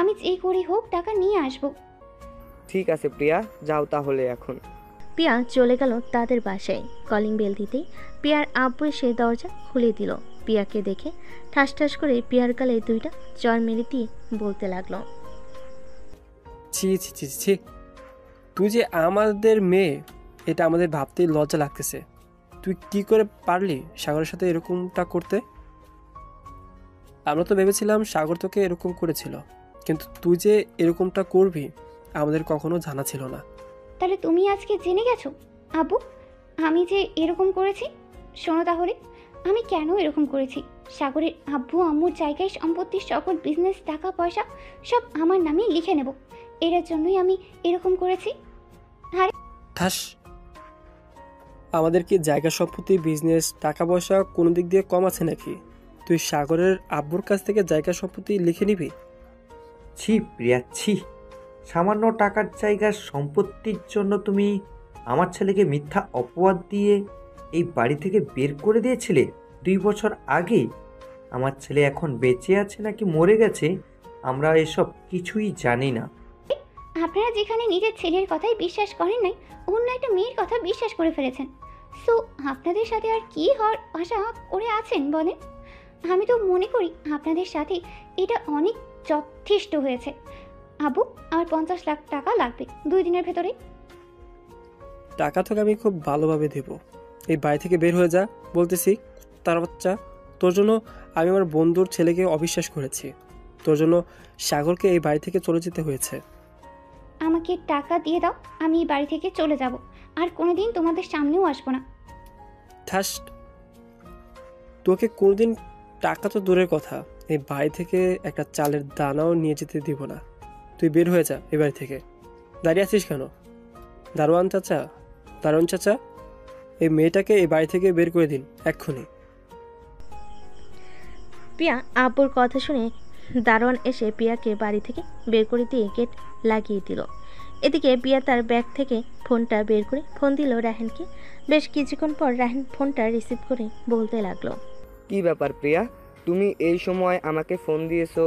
আমি যে করে হোক টাকা নিয়ে আসবো। ঠিক আছে প্রিয়া, যাও তাহলে এখন। পিয়া চলে গেল তাদের বাসায়। কলিং বেল দিতেই পিয়ার আব্বু এসে দরজা খুলে দিল। পিয়াকে দেখে ঠাস ঠাস করে পিয়ার গালে 2টা চড় মেরে দিয়ে বলতে লাগলো, ছি ছি ছি ছি, তুই যে আমাদের মেয়ে, এটা আমাদের ভাবতেই লজ্জা লাগতেছে। তুই কি করে পারলি সাগরের সাথে এরকমটা করতে? আমরা তো ভেবেছিলাম সাগর তোকে এরকম করেছিল, কিন্তু তুই যে এরকমটা করবি আমাদের কখনো জানা ছিল না। তাহলে তুমি আজকে জেনে গেছো আব্বু আমি যে এরকম করেছি? শোনো তাহলে, আমি কেন এরকম করেছি। সাগরের আব্বু আম্মুর জায়গায় সম্পত্তির সকল বিজনেস, টাকা পয়সা সব আমার নামে লিখে নেব, এটার জন্যই আমি এরকম করেছি। আরে ঠাস, আমাদের কি জায়গা সম্পত্তি, বিজনেস, টাকা পয়সা কোনো দিক দিয়ে কম আছে নাকি? তুই সাগরের আব্বুর কাছ থেকে জায়গা সম্পত্তি লিখে নিবি? ছি প্রিয়া, ছি। সামান্য টাকার জায়গার সম্পত্তির জন্য তুমি আমার ছেলেকে মিথ্যা অপবাদ দিয়ে এই বাড়ি থেকে বের করে দিয়েছিলে 2 বছর আগে। আমার ছেলে এখন বেঁচে আছে নাকি মরে গেছে আমরা এসব কিছুই জানি না। আপনারা যেখানে নিজের ছেলের কথাই বিশ্বাস করেন নাই, অন্য একটা মেয়ের কথা বিশ্বাস করে ফেলেছেন। সো আপনাদের সাথে আর কি হওয়ার আশা করে আছেন বলেন? আমি তো মনে করি আপনাদের সাথে এটা অনেক যথেষ্ট হয়েছে। আবু, আমার 50 লাখ টাকা লাগবে 2 দিনের ভেতরে। টাকা তোকে আমি খুব ভালোভাবে দেব, এই বাড়ি থেকে বের হয়ে যা বলতেছি। তার বাচ্চা, তোর জন্য আমি আমার বন্ধুর ছেলেকে অবিশ্বাস করেছি, তোর জন্য সাগরকে এই বাড়ি থেকে চলে যেতে হয়েছে। আমাকে টাকা দিয়ে দাও, আমি এই বাড়ি থেকে চলে যাব, আর কোনোদিন তোমাদের সামনেও আসবো না। ঠাস, তোকে কোনোদিন টাকা তো দূরের কথা, এই বাড়ি থেকে একটা চালের দানাও নিয়ে যেতে দিব না। তুই বের হয়ে যা এই বাড়ি থেকে। দাঁড়িয়ে আছিস কেন? দারোয়ান চাচা, এই মেয়েটাকে এই বাড়ি থেকে বের করে দিন এক্ষুনি। পিয়া আব্বুর কথা শুনে দারোয়ান এসে পিয়াকে বাড়ি থেকে বের করে দিয়ে গেট লাগিয়ে দিল। এদিকে পিয়া তার ব্যাগ থেকে ফোনটা বের করে ফোন দিল রাহেনকে। বেশ কিছুক্ষণ পর রাহেন ফোনটা রিসিভ করে বলতে লাগলো, কি ব্যাপার প্রিয়া, তুমি এই সময় আমাকে ফোন দিয়েছো?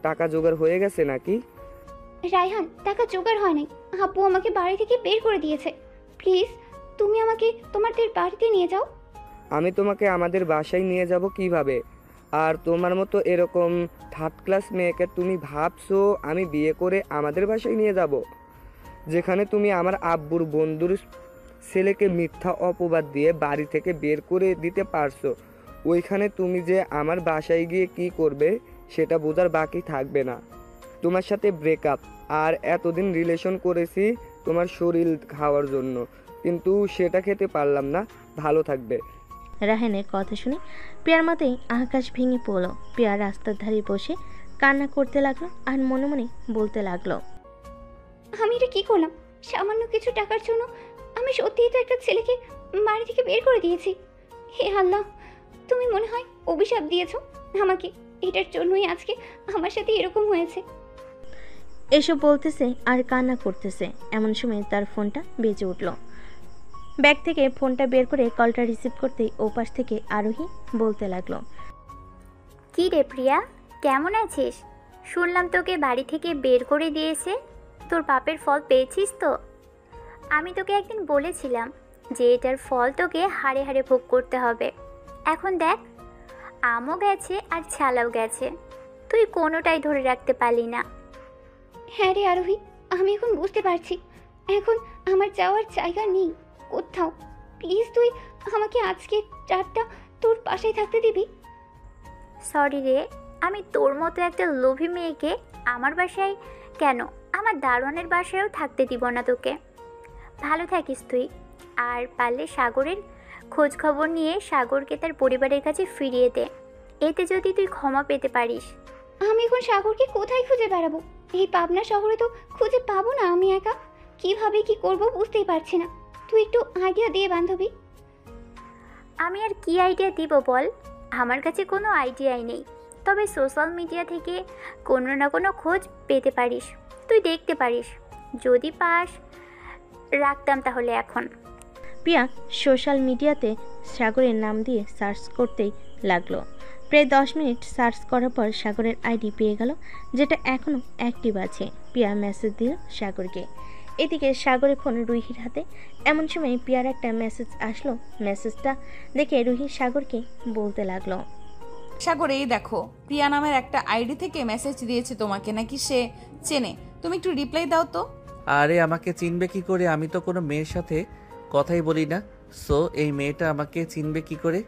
টাকা জোগাড় হয়ে গেছে নাকি? রায়হান, টাকা জোগাড় হয় নাই, আব্বু আমাকে বাড়ি থেকে বের করে দিয়েছে। প্লিজ তুমি আমাকে তোমাদের বাড়িতে নিয়ে যাও। আমি তোমাকে আমাদের বাসায় নিয়ে যাব কিভাবে? আর তোমার মতো এরকম থার্ড ক্লাস মেয়েকে তুমি ভাবছো আমি বিয়ে করে আমাদের বাসায় নিয়ে যাব, যেখানে তুমি আমার আব্বুর বন্ধুর ছেলেকে মিথ্যা অপবাদ দিয়ে বাড়ি থেকে বের করে দিতে পারছো? ওইখানে তুমি যে আমার বাসায় গিয়ে কি করবে সেটা বোঝার বাকি থাকবে না। তোমার সাথে ব্রেকআপ, আর এতদিন রিলেশন করেছি তোমার শরীর খাওয়ার জন্য, কিন্তু সেটা খেতে পারলাম না। ভালো থাকবে। রাহেনের কথা শুনে পিয়ার মাথায় আকাশ ভেঙে পড়ল। পিয়া রাস্তার ধারে বসে কান্না করতে লাগলো আর মনে মনে বলতে লাগলো, আমি এটা কি করলাম? সামান্য কিছু টাকার জন্য আমি সত্যিই তো একটা ছেলেকে বাড়ি থেকে বের করে দিয়েছি। হে আল্লাহ, তুমি মনে হয় অভিশাপ দিয়েছো আমাকে, এটার জন্যই আজকে আমার সাথে এরকম হয়েছে। এসব বলতেছে আর কান্না করতেছে। এমন সময় তার ফোনটা বেজে উঠল। ব্যাগ থেকে ফোনটা বের করে কলটা রিসিভ করতেই ওপাশ থেকে আরোহী বলতে লাগলো, কি রে প্রিয়া, কেমন আছিস? শুনলাম তোকে বাড়ি থেকে বের করে দিয়েছে, তোর পাপের ফল পেয়েছিস তো? আমি তোকে একদিন বলেছিলাম যে এটার ফল তোকে হাড়ে হাড়ে ভোগ করতে হবে। এখন দেখ, আমও গেছে আর ছালাও গেছে, তুই কোনোটাই ধরে রাখতে পারলি না। হ্যাঁ রে আরোহী, আমি এখন বুঝতে পারছি এখন আমার যাওয়ার জায়গা নেই কোথাও। প্লিজ তুই আমাকে আজকে রাতটা তোর পাশেই থাকতে দিবি? সরি রে, আমি তোর মতো একটা লোভী মেয়েকে আমার বাসায় কেন, আমার দারোয়ানের বাসায়ও থাকতে দিব না তোকে। ভালো থাকিস তুই। আর পারলে সাগরের খোঁজ খবর নিয়ে সাগরকে তার পরিবারের কাছে ফিরিয়ে দে। এতে যদি তুই ক্ষমা পেতে পারিস। আমি এখন সাগরকে কোথায় খুঁজে বেড়াবো? এই পাবনা শহরে তো খুঁজে পাবো না আমি একা। কিভাবে কি করব বুঝতেই পারছি না। তুই একটু আইডিয়া দিয়ে বান্ধবী। আমি আর কি আইডিয়া দিব বল? আমার কাছে কোনো আইডিয়াই নেই। তবে সোশ্যাল মিডিয়া থেকে কোনো না কোনো খোঁজ পেতে পারিস, তুই দেখতে পারিস। যদি পাস রাখতাম তাহলে এখন। প্রিয়া সোশ্যাল মিডিয়াতে সাগরের নাম দিয়ে সার্চ করতেই লাগলো। প্রায় 10 মিনিট সার্চ করার পর সাগরের আইডি পেয়ে গেল, যেটা এখনও অ্যাক্টিভ আছে। প্রিয়া মেসেজ দিল সাগরকে। এদিকে সাগরের ফোন রুহির হাতে। এমন সময় প্রিয়ার একটা মেসেজ আসলো। মেসেজটা দেখে রুহি সাগরকে বলতে লাগলো, সাগর এই দেখো, প্রিয়া নামের একটা আইডি থেকে মেসেজ দিয়েছে তোমাকে, নাকি সে চেনে? তুমি একটু রিপ্লাই দাও তো। আরে আমাকে চিনবে কি করে? আমি তো কোনো মেয়ের সাথে কথাই বলি না। সো এই মেয়েটা আমাকে চিনবে কি করে?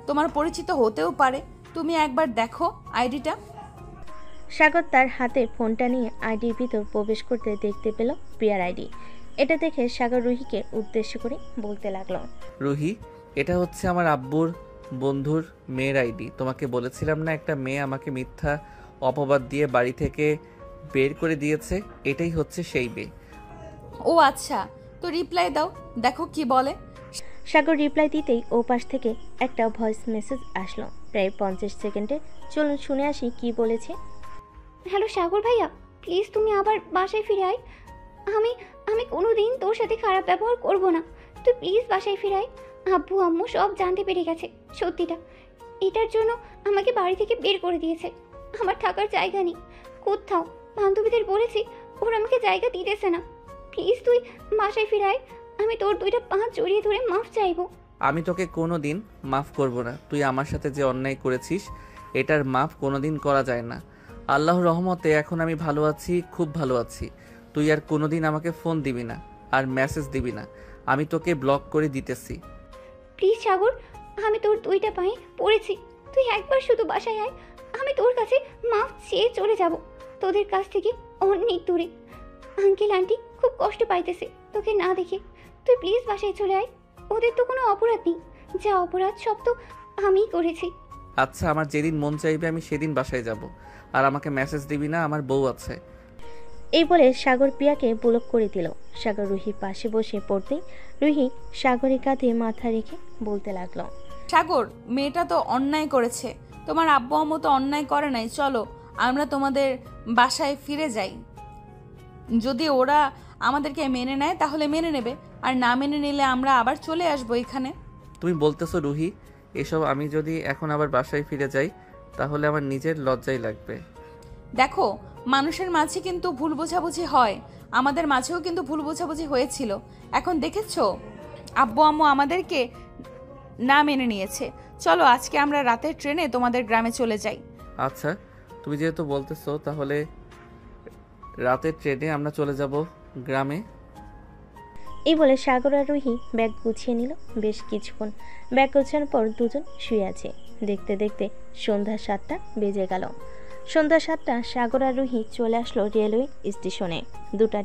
তোমার পরিচিত হতেও পারে, তুমি একবার দেখো আইডিটা। সাগর তার হাতে ফোনটা নিয়ে আইডির ভিতর প্রবেশ করতে দেখতে পেল প্রিয়ার আইডি। এটা দেখে সাগর রুহিকে উদ্দেশ্য করে বলতে লাগলো, রুহি, এটা হচ্ছে আমার আব্বুর বন্ধুর মেয়ের আইডি। তোমাকে বলেছিলাম না একটা মেয়ে আমাকে মিথ্যা অপবাদ দিয়ে বাড়ি থেকে বের করে দিয়েছে? এটাই হচ্ছে সেই মেয়ে। ও আচ্ছা, তো রিপ্লাই দাও, দেখো কি বলে। সাগর রিপ্লাই দিতেই ও পাশ থেকে একটা ভয়েস মেসেজ আসলো, প্রায় 50 সেকেন্ডে। চলুন শুনে আসি কি বলেছে। হ্যালো সাগর ভাইয়া, প্লিজ তুমি আবার বাসায় ফিরে আয়। আমি আমি কোনোদিন তোর সাথে খারাপ ব্যবহার করব না। তুই প্লিজ বাসায় ফিরে আয়। আব্বু আম্মু সব জানতে পেরে গেছে সত্যিটা। এটার জন্য আমাকে বাড়ি থেকে বের করে দিয়েছে। আমার থাকার জায়গা নেই কোথাও। বান্ধবীদের বলেছি, ওরা আমাকে জায়গা দিতেছে না। প্লিজ তুই বাসায় ফিরে আয়। আমি তোর 2টা পা জড়িয়ে ধরে মাফ চাইবো। আমি তোকে কোনোদিন মাফ করব না। তুই আমার সাথে যে অন্যায় করেছিস এটার মাফ কোনোদিন করা যায় না। আল্লাহর রহমতে এখন আমি ভালো আছি, খুব ভালো আছি। তুই আর কোনোদিন আমাকে ফোন দিবি না আর মেসেজ দিবি না। আমি তোকে ব্লক করে দিতেছি। প্লিজ সাগর, আমি তোর 2টা পায়ে পড়েছি। তুই একবার শুধু বাসায় আয়। আমি তোর কাছে মাফ চেয়ে চলে যাব, তোদের কাছ থেকে অনেক দূরে। আঙ্কেল আন্টি খুব কষ্ট পাইতেছে তোকে না দেখে। তুই প্লিজ বাসায় চলে আয়। ওদের তো কোনো অপরাধ নেই, যা অপরাধ সব তো আমিই করেছি। আচ্ছা, আমার যেদিন মন চাইবে আমি সেদিন বাসায় যাব। আর আমাকে মেসেজ দিবি না, আমার বউ আছে। এই বলে সাগর প্রিয়াকে ব্লক করে দিল। সাগর রুহির পাশে বসে পড়তেই রুহি সাগরের কাঁধে মাথা রেখে বলতে লাগলো, সাগর, মেয়েটা তো অন্যায় করেছে। তোমার আব্বু আম্মু তো অন্যায় করে নাই। চলো আমরা তোমাদের বাসায় ফিরে যাই। যদি ওরা আমাদেরকে মেনে নেয় তাহলে মেনে নেবে, আর না মেনে নিলে আমরা আবার চলে আসবো এখানে। তুমি বলতেছো রুহি এসব? আমি যদি এখন আবার বাসায় ফিরে যাই তাহলে আমার নিজের লজ্জাই লাগবে। দেখো, মানুষের মাঝে কিন্তু ভুল বোঝাবুঝি হয়। আমাদের মাঝেও কিন্তু ভুল বোঝাবুঝি হয়েছিল। এখন দেখেছো, আব্বু আম্মু আমাদেরকে না মেনে নিয়েছে। চলো আজকে আমরা রাতের ট্রেনে তোমাদের গ্রামে চলে যাই। আচ্ছা, তুমি যেহেতু বলতেছো তাহলে রাতের ট্রেনে আমরা চলে যাব গ্রামে। এই বলে সাগর আর রুহি ব্যাগ গুছিয়ে নিল। বেশ কিছুক্ষণ ব্যাগ গোছানোর পর দুজন শুয়ে আছে। দেখতে দেখতে সন্ধ্যা 7টা বেজে গেল। সন্ধ্যা 7টা সাগর আর রুহি চলে আসলো রেলওয়ে স্টেশনে। 2টা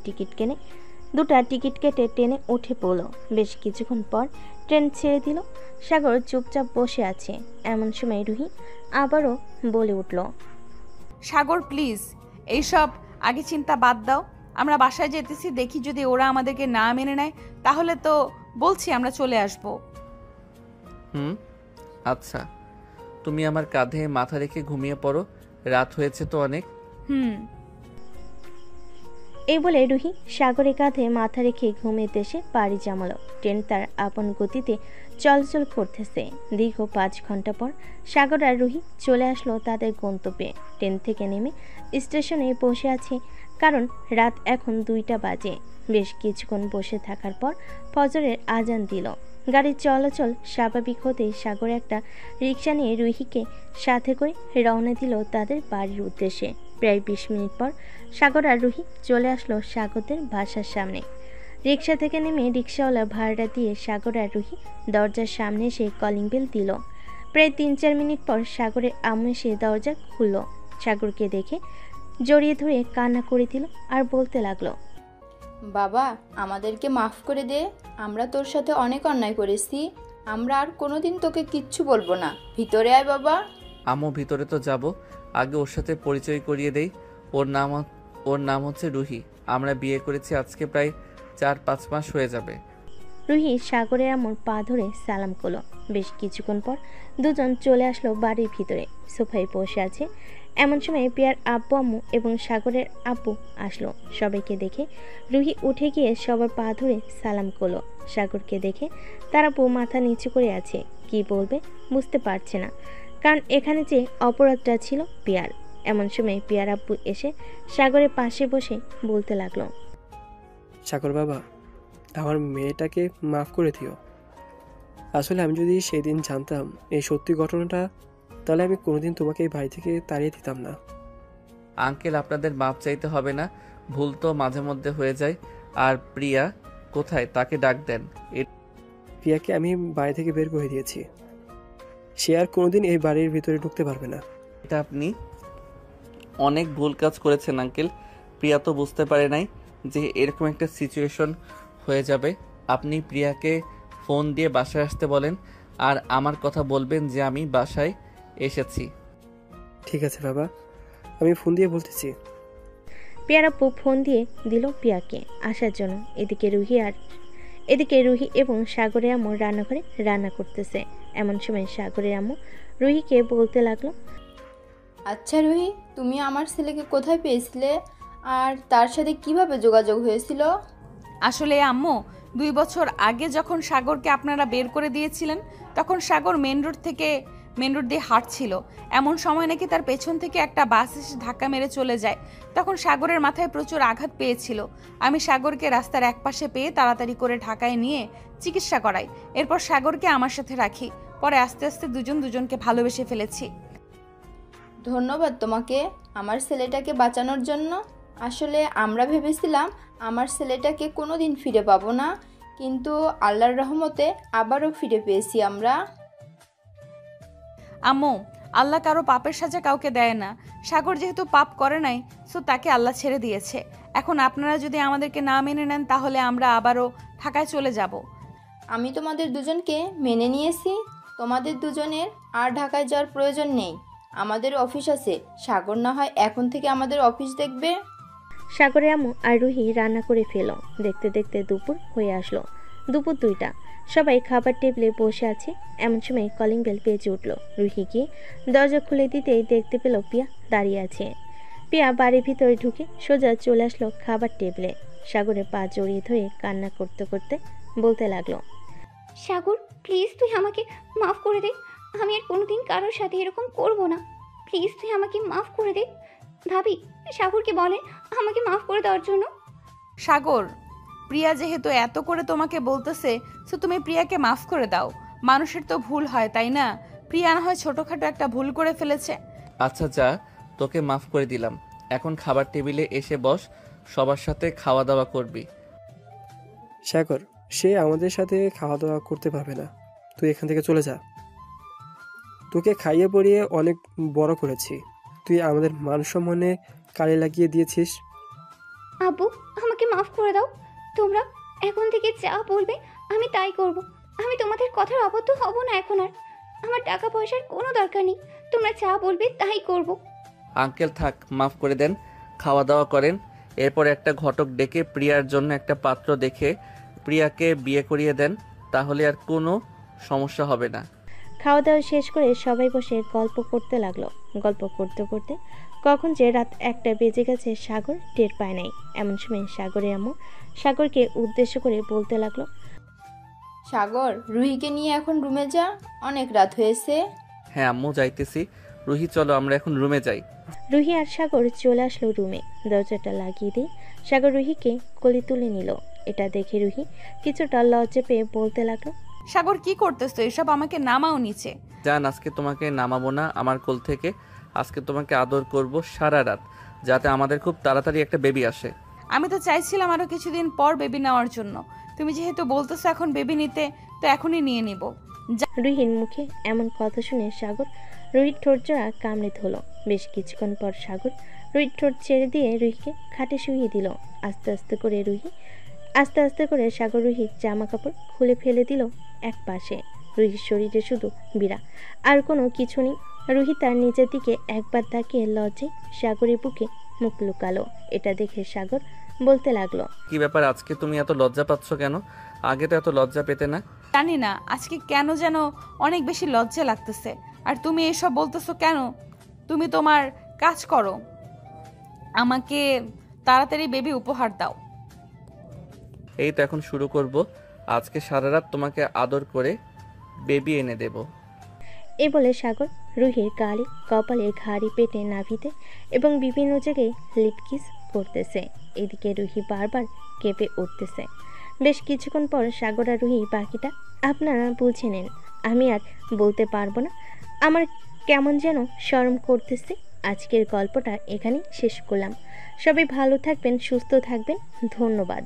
টিকিট কেটে ট্রেনে উঠে পড়ল। বেশ কিছুক্ষণ পর ট্রেন ছেড়ে দিল। সাগর চুপচাপ বসে আছে। এমন সময় রুহি আবারও বলে উঠল, সাগর প্লিজ এইসব আগে চিন্তা বাদ দাও। আমরা বাসায় যেতেছি, দেখি যদি ওরা আমাদেরকে না মেনে নেয় তাহলে তো বলছি আমরা চলে আসব। আচ্ছা, তুমি আমার কাঁধে মাথা রেখে ঘুমিয়ে পড়ো, রাত হয়েছে তো অনেক। এই বলে রুহি সাগরের কাঁধে মাথা রেখে ঘুমের দেশে পাড়ি জমালো। ট্রেন তার আপন গতিতে চলাচল করতেছে। দীর্ঘ 5 ঘন্টা পর সাগর আর রুহি চলে আসলো তাদের গন্তব্যে। ট্রেন থেকে নেমে স্টেশনে বসে আছে, কারণ রাত এখন 2টা বাজে। বেশ কিছুক্ষণ বসে থাকার পর ফজরের আজান দিল। গাড়ির চলাচল স্বাভাবিক হতেই সাগর একটা রিক্সা নিয়ে রুহিকে সাথে করে রওনা দিল তাদের বাড়ির উদ্দেশ্যে। প্রায় 20 মিনিট পর সাগর আর রুহি চলে আসলো সাগরদের বাসার সামনে। রিক্সা থেকে নেমে রিক্সাওয়ালা ভাড়া দিয়ে সাগর আর রুহি দরজার সামনে এসে কলিং বেল দিল। প্রায় 3-4 মিনিট পর সাগরের আম্মু এসে দরজা খুলল। সাগরকে দেখে জড়িয়ে ধরে কান্না করে দিল আর বলতে লাগলো, বাবা আমাদেরকে মাফ করে দে, আমরা তোর সাথে অনেক অন্যায় করেছি, আমরা আর কোনোদিন তোকে কিচ্ছু বলবো না, ভিতরে আয় বাবা। আম্মু ভিতরে তো যাব, আগে ওর সাথে পরিচয় করিয়ে দেই। ওর নাম হচ্ছে রুহি। আমরা বিয়ে করেছি আজকে প্রায় 4-5 মাস হয়ে যাবে। রুহি সাগরের আম্মুর পা ধরে সালাম করলো। বেশ কিছুক্ষণ পর দুজন চলে আসলো বাড়ির ভিতরে। সোফায় বসে আছে। এমন সময় প্রিয়ার আব্বু আম্মু এবং সাগরের আব্বু আসলো। সবাইকে দেখে রুহি উঠে গিয়ে সবার পা ধরে সালাম করলো। সাগরকে দেখে তার আব্বু মাথা নিচু করে আছে, কি বলবে বুঝতে পারছে না, কারণ এখানে যে অপরাধটা ছিল প্রিয়ার। এমন সময় প্রিয়ার আব্বু এসে সাগরের পাশে বসে বলতে লাগলো, সাগর বাবা, আমার মেয়েটাকে মাফ করে দিও। আসলে আমি যদি সেদিন জানতাম এই সত্যি ঘটনাটা, তাহলে আমি কোনোদিন তোমাকে এই বাড়ি থেকে তাড়িয়ে দিতাম না। আঙ্কেল, আপনাদের মাপ চাইতে হবে না, ভুল তো মাঝে মধ্যে হয়ে যায়। আর প্রিয়া কোথায়, তাকে ডাক দেন। প্রিয়াকে আমি বাড়ি থেকে বের করে দিয়েছি, সে আর কোনোদিন এই বাড়ির ভিতরে ঢুকতে পারবে না। এটা আপনি অনেক ভুল কাজ করেছেন আঙ্কেল। প্রিয়া তো বুঝতে পারে নাই যে এরকম একটা সিচুয়েশন হয়ে যাবে। আপনি প্রিয়াকে ফোন দিয়ে বাসায় আসতে বলেন, আর আমার কথা বলবেন যে আমি বাসায় এসেছি। ঠিক আছে বাবা, আমি ফোন দিয়ে বলতেছি। প্রিয়ার আব্বু ফোন দিয়ে দিল প্রিয়াকে আসার জন্য। এদিকে রুহি এবং সাগরের আম্মু রান্নাঘরে রান্না করতেছে। এমন সময় সাগরের আম্মু রুহিকে বলতে লাগলো, আচ্ছা রুহি, তুমি আমার ছেলেকে কোথায় পেয়েছিলে আর তার সাথে কিভাবে যোগাযোগ হয়েছিল? আসলে আম্মু, 2 বছর আগে যখন সাগরকে আপনারা বের করে দিয়েছিলেন, তখন সাগর মেন রোড দিয়ে হাঁটছিল। এমন সময় নাকি তার পেছন থেকে একটা বাস এসে ধাক্কা মেরে চলে যায়। তখন সাগরের মাথায় প্রচুর আঘাত পেয়েছিল। আমি সাগরকে রাস্তার একপাশে পেয়ে তাড়াতাড়ি করে ঢাকায় নিয়ে চিকিৎসা করাই। এরপর সাগরকে আমার সাথে রাখি। পরে আস্তে আস্তে দুজনকে ভালোবেসে ফেলেছি। ধন্যবাদ তোমাকে আমার ছেলেটাকে বাঁচানোর জন্য। আসলে আমরা ভেবেছিলাম আমার ছেলেটাকে কোনো দিন ফিরে পাবো না, কিন্তু আল্লাহর রহমতে আবারও ফিরে পেয়েছি আমরা। আম্মু, আল্লাহ কারো পাপের সাজা কাউকে দেয় না। সাগর যেহেতু পাপ করে নাই, সো তাকে আল্লাহ ছেড়ে দিয়েছে। এখন আপনারা যদি আমাদেরকে না মেনে নেন, তাহলে আমরা আবারও ঢাকায় চলে যাব। আমি তোমাদের দুজনকে মেনে নিয়েছি, তোমাদের দুজনের আর ঢাকায় যাওয়ার প্রয়োজন নেই। আমাদের অফিস আছে, সাগর না হয় এখন থেকে আমাদের অফিস দেখবে। সাগরের আম্মু আর রুহি রান্না করে ফেল। দেখতে দেখতে দুপুর হয়ে আসলো। দুপুর 2টা। সবাই খাবার টেবিলে বসে আছে। এমন সময় কলিং বেল বেজে উঠল। রুহি গিয়ে দরজা খুলে দিতেই দেখতে পেল প্রিয়া দাঁড়িয়ে আছে। প্রিয়া বাড়ির ভিতরে ঢুকে সোজা চলে আসলো খাবার টেবিলে। সাগরের পা জড়িয়ে ধরে কান্না করতে করতে বলতে লাগলো, সাগর প্লিজ তুই আমাকে মাফ করে দে, আমি আর কোনোদিন কারোর সাথে এরকম করব না, প্লিজ তুই আমাকে মাফ করে দে। ভাবি সাগরকে বলেন আমাকে মাফ করে দেওয়ার জন্য। সাগর, প্রিয়া যেহেতু এত করে তোমাকে বলতেছে, সো তুমি প্রিয়াকে মাফ করে দাও। মানুষের তো ভুল হয়, তাই না? প্রিয়া না হয় ছোটখাটো একটা ভুল করে ফেলেছে। আচ্ছা যা, তোকে মাফ করে দিলাম। এখন খাবার টেবিলে এসে বস, সবার সাথে খাওয়া দাওয়া করবি। সাগর, সে আমাদের সাথে খাওয়া দাওয়া করতে পারবে না, তুই এখান থেকে চলে যা। তোকে খাইয়ে পড়িয়ে অনেক বড় করেছি, তুই আমাদের মান সম্মানে কালি লাগিয়ে দিয়েছিস। আব্বু আমাকে মাফ করে দাও, তোমরা এখন থেকে যা বলবে আমি তাই করব। আমি তোমাদের কথার অবদ্ধ হব না এখন আর। আমার টাকা পয়সার কোনো দরকার নেই, তোমরা যা বলবে তাই করব। আঙ্কেল থাক, মাফ করে দেন, খাওয়া দাওয়া করেন। এরপর একটা ঘটক ডেকে প্রিয়ার জন্য একটা পাত্র দেখে প্রিয়াকে বিয়ে করিয়ে দেন, তাহলে আর কোনো সমস্যা হবে না। খাওয়া দাওয়া শেষ করে সবাই বসে গল্প করতে লাগলো। গল্প করতে করতে কখন যে রাত 1টা বেজে গেছে সাগর টের পায় নাই। এমন সময় সাগরের আম্মু সাগরকে উদ্দেশ্য করে বলতে লাগলো, সাগর রুহিকে নিয়ে এখন রুমে যা, অনেক রাত হয়েছে। হ্যাঁ আম্মু, যাইতেছি। রুহি চলো আমরা এখন রুমে যাই। রুহি আর সাগর চলে আসলো রুমে। দরজাটা লাগিয়ে দিয়ে সাগর রুহিকে কোলে তুলে নিল। এটা দেখে রুহি কিছুটা লজ্জা পেয়ে বলতে লাগলো, সাগর কি করতেছো এসব, আমাকে নামাও নিচে। জান, আজকে তোমাকে নামাবো না আমার কোল থেকে, আজকে তোমাকে আদর করব সারা রাত, যাতে আমাদের খুব তাড়াতাড়ি একটা বেবি আসে। আমি তো চাইছিলাম আরো কিছুদিন পর বেবি নেওয়ার জন্য। তুমি যেহেতু বলতেছো এখন বেবি নিতে, তো এখনই নিয়ে নিব। রুহির মুখে এমন কথা শুনে সাগর রুহির ঠোঁট জোড়া কামড়ে ধরল। বেশ কিছুক্ষণ পর সাগর রুহির ঠোঁট ছেড়ে দিয়ে রুহিকে খাটে শুইয়ে দিল। আস্তে আস্তে করে সাগর রুহির জামা কাপড় খুলে ফেলে দিল এক পাশে। রুহির শরীরে শুধু বিড়া, আর কোনো কিছু নেই। রুহি তার নিজের দিকে একবার তাকিয়ে লজ্জায় সাগরের বুকে মুখ লুকালো। এটা দেখে সাগর বলতে লাগলো, কি ব্যাপার, আজকে তুমি এত লজ্জা পাচ্ছ কেন? আগে তো এত লজ্জা পেতে না। জানি না আজকে কেন যেন অনেক বেশি লজ্জা লাগতেছে। আর তুমি এসব বলতেছো কেন? তুমি তোমার কাজ করো, আমাকে তাড়াতাড়ি বেবি উপহার দাও। এই তো এখন শুরু করব। আজকে সারা রাত তোমাকে আদর করে বেবি এনে দেব। এই বলে সাগর রুহির গালে, কপালে, ঘাড়ি, পেটে, নাভিতে এবং বিভিন্ন জায়গায় লিপকিস করতেছে। এদিকে রুহি বারবার কেঁপে উঠতেছে। বেশ কিছুক্ষণ পর সাগর আর রুহি বাকিটা আপনারা বুঝে নেন। আমি আর বলতে পারবো না, আমার কেমন যেন শরম করতেছে। আজকের গল্পটা এখানেই শেষ করলাম। সবাই ভালো থাকবেন, সুস্থ থাকবেন। ধন্যবাদ।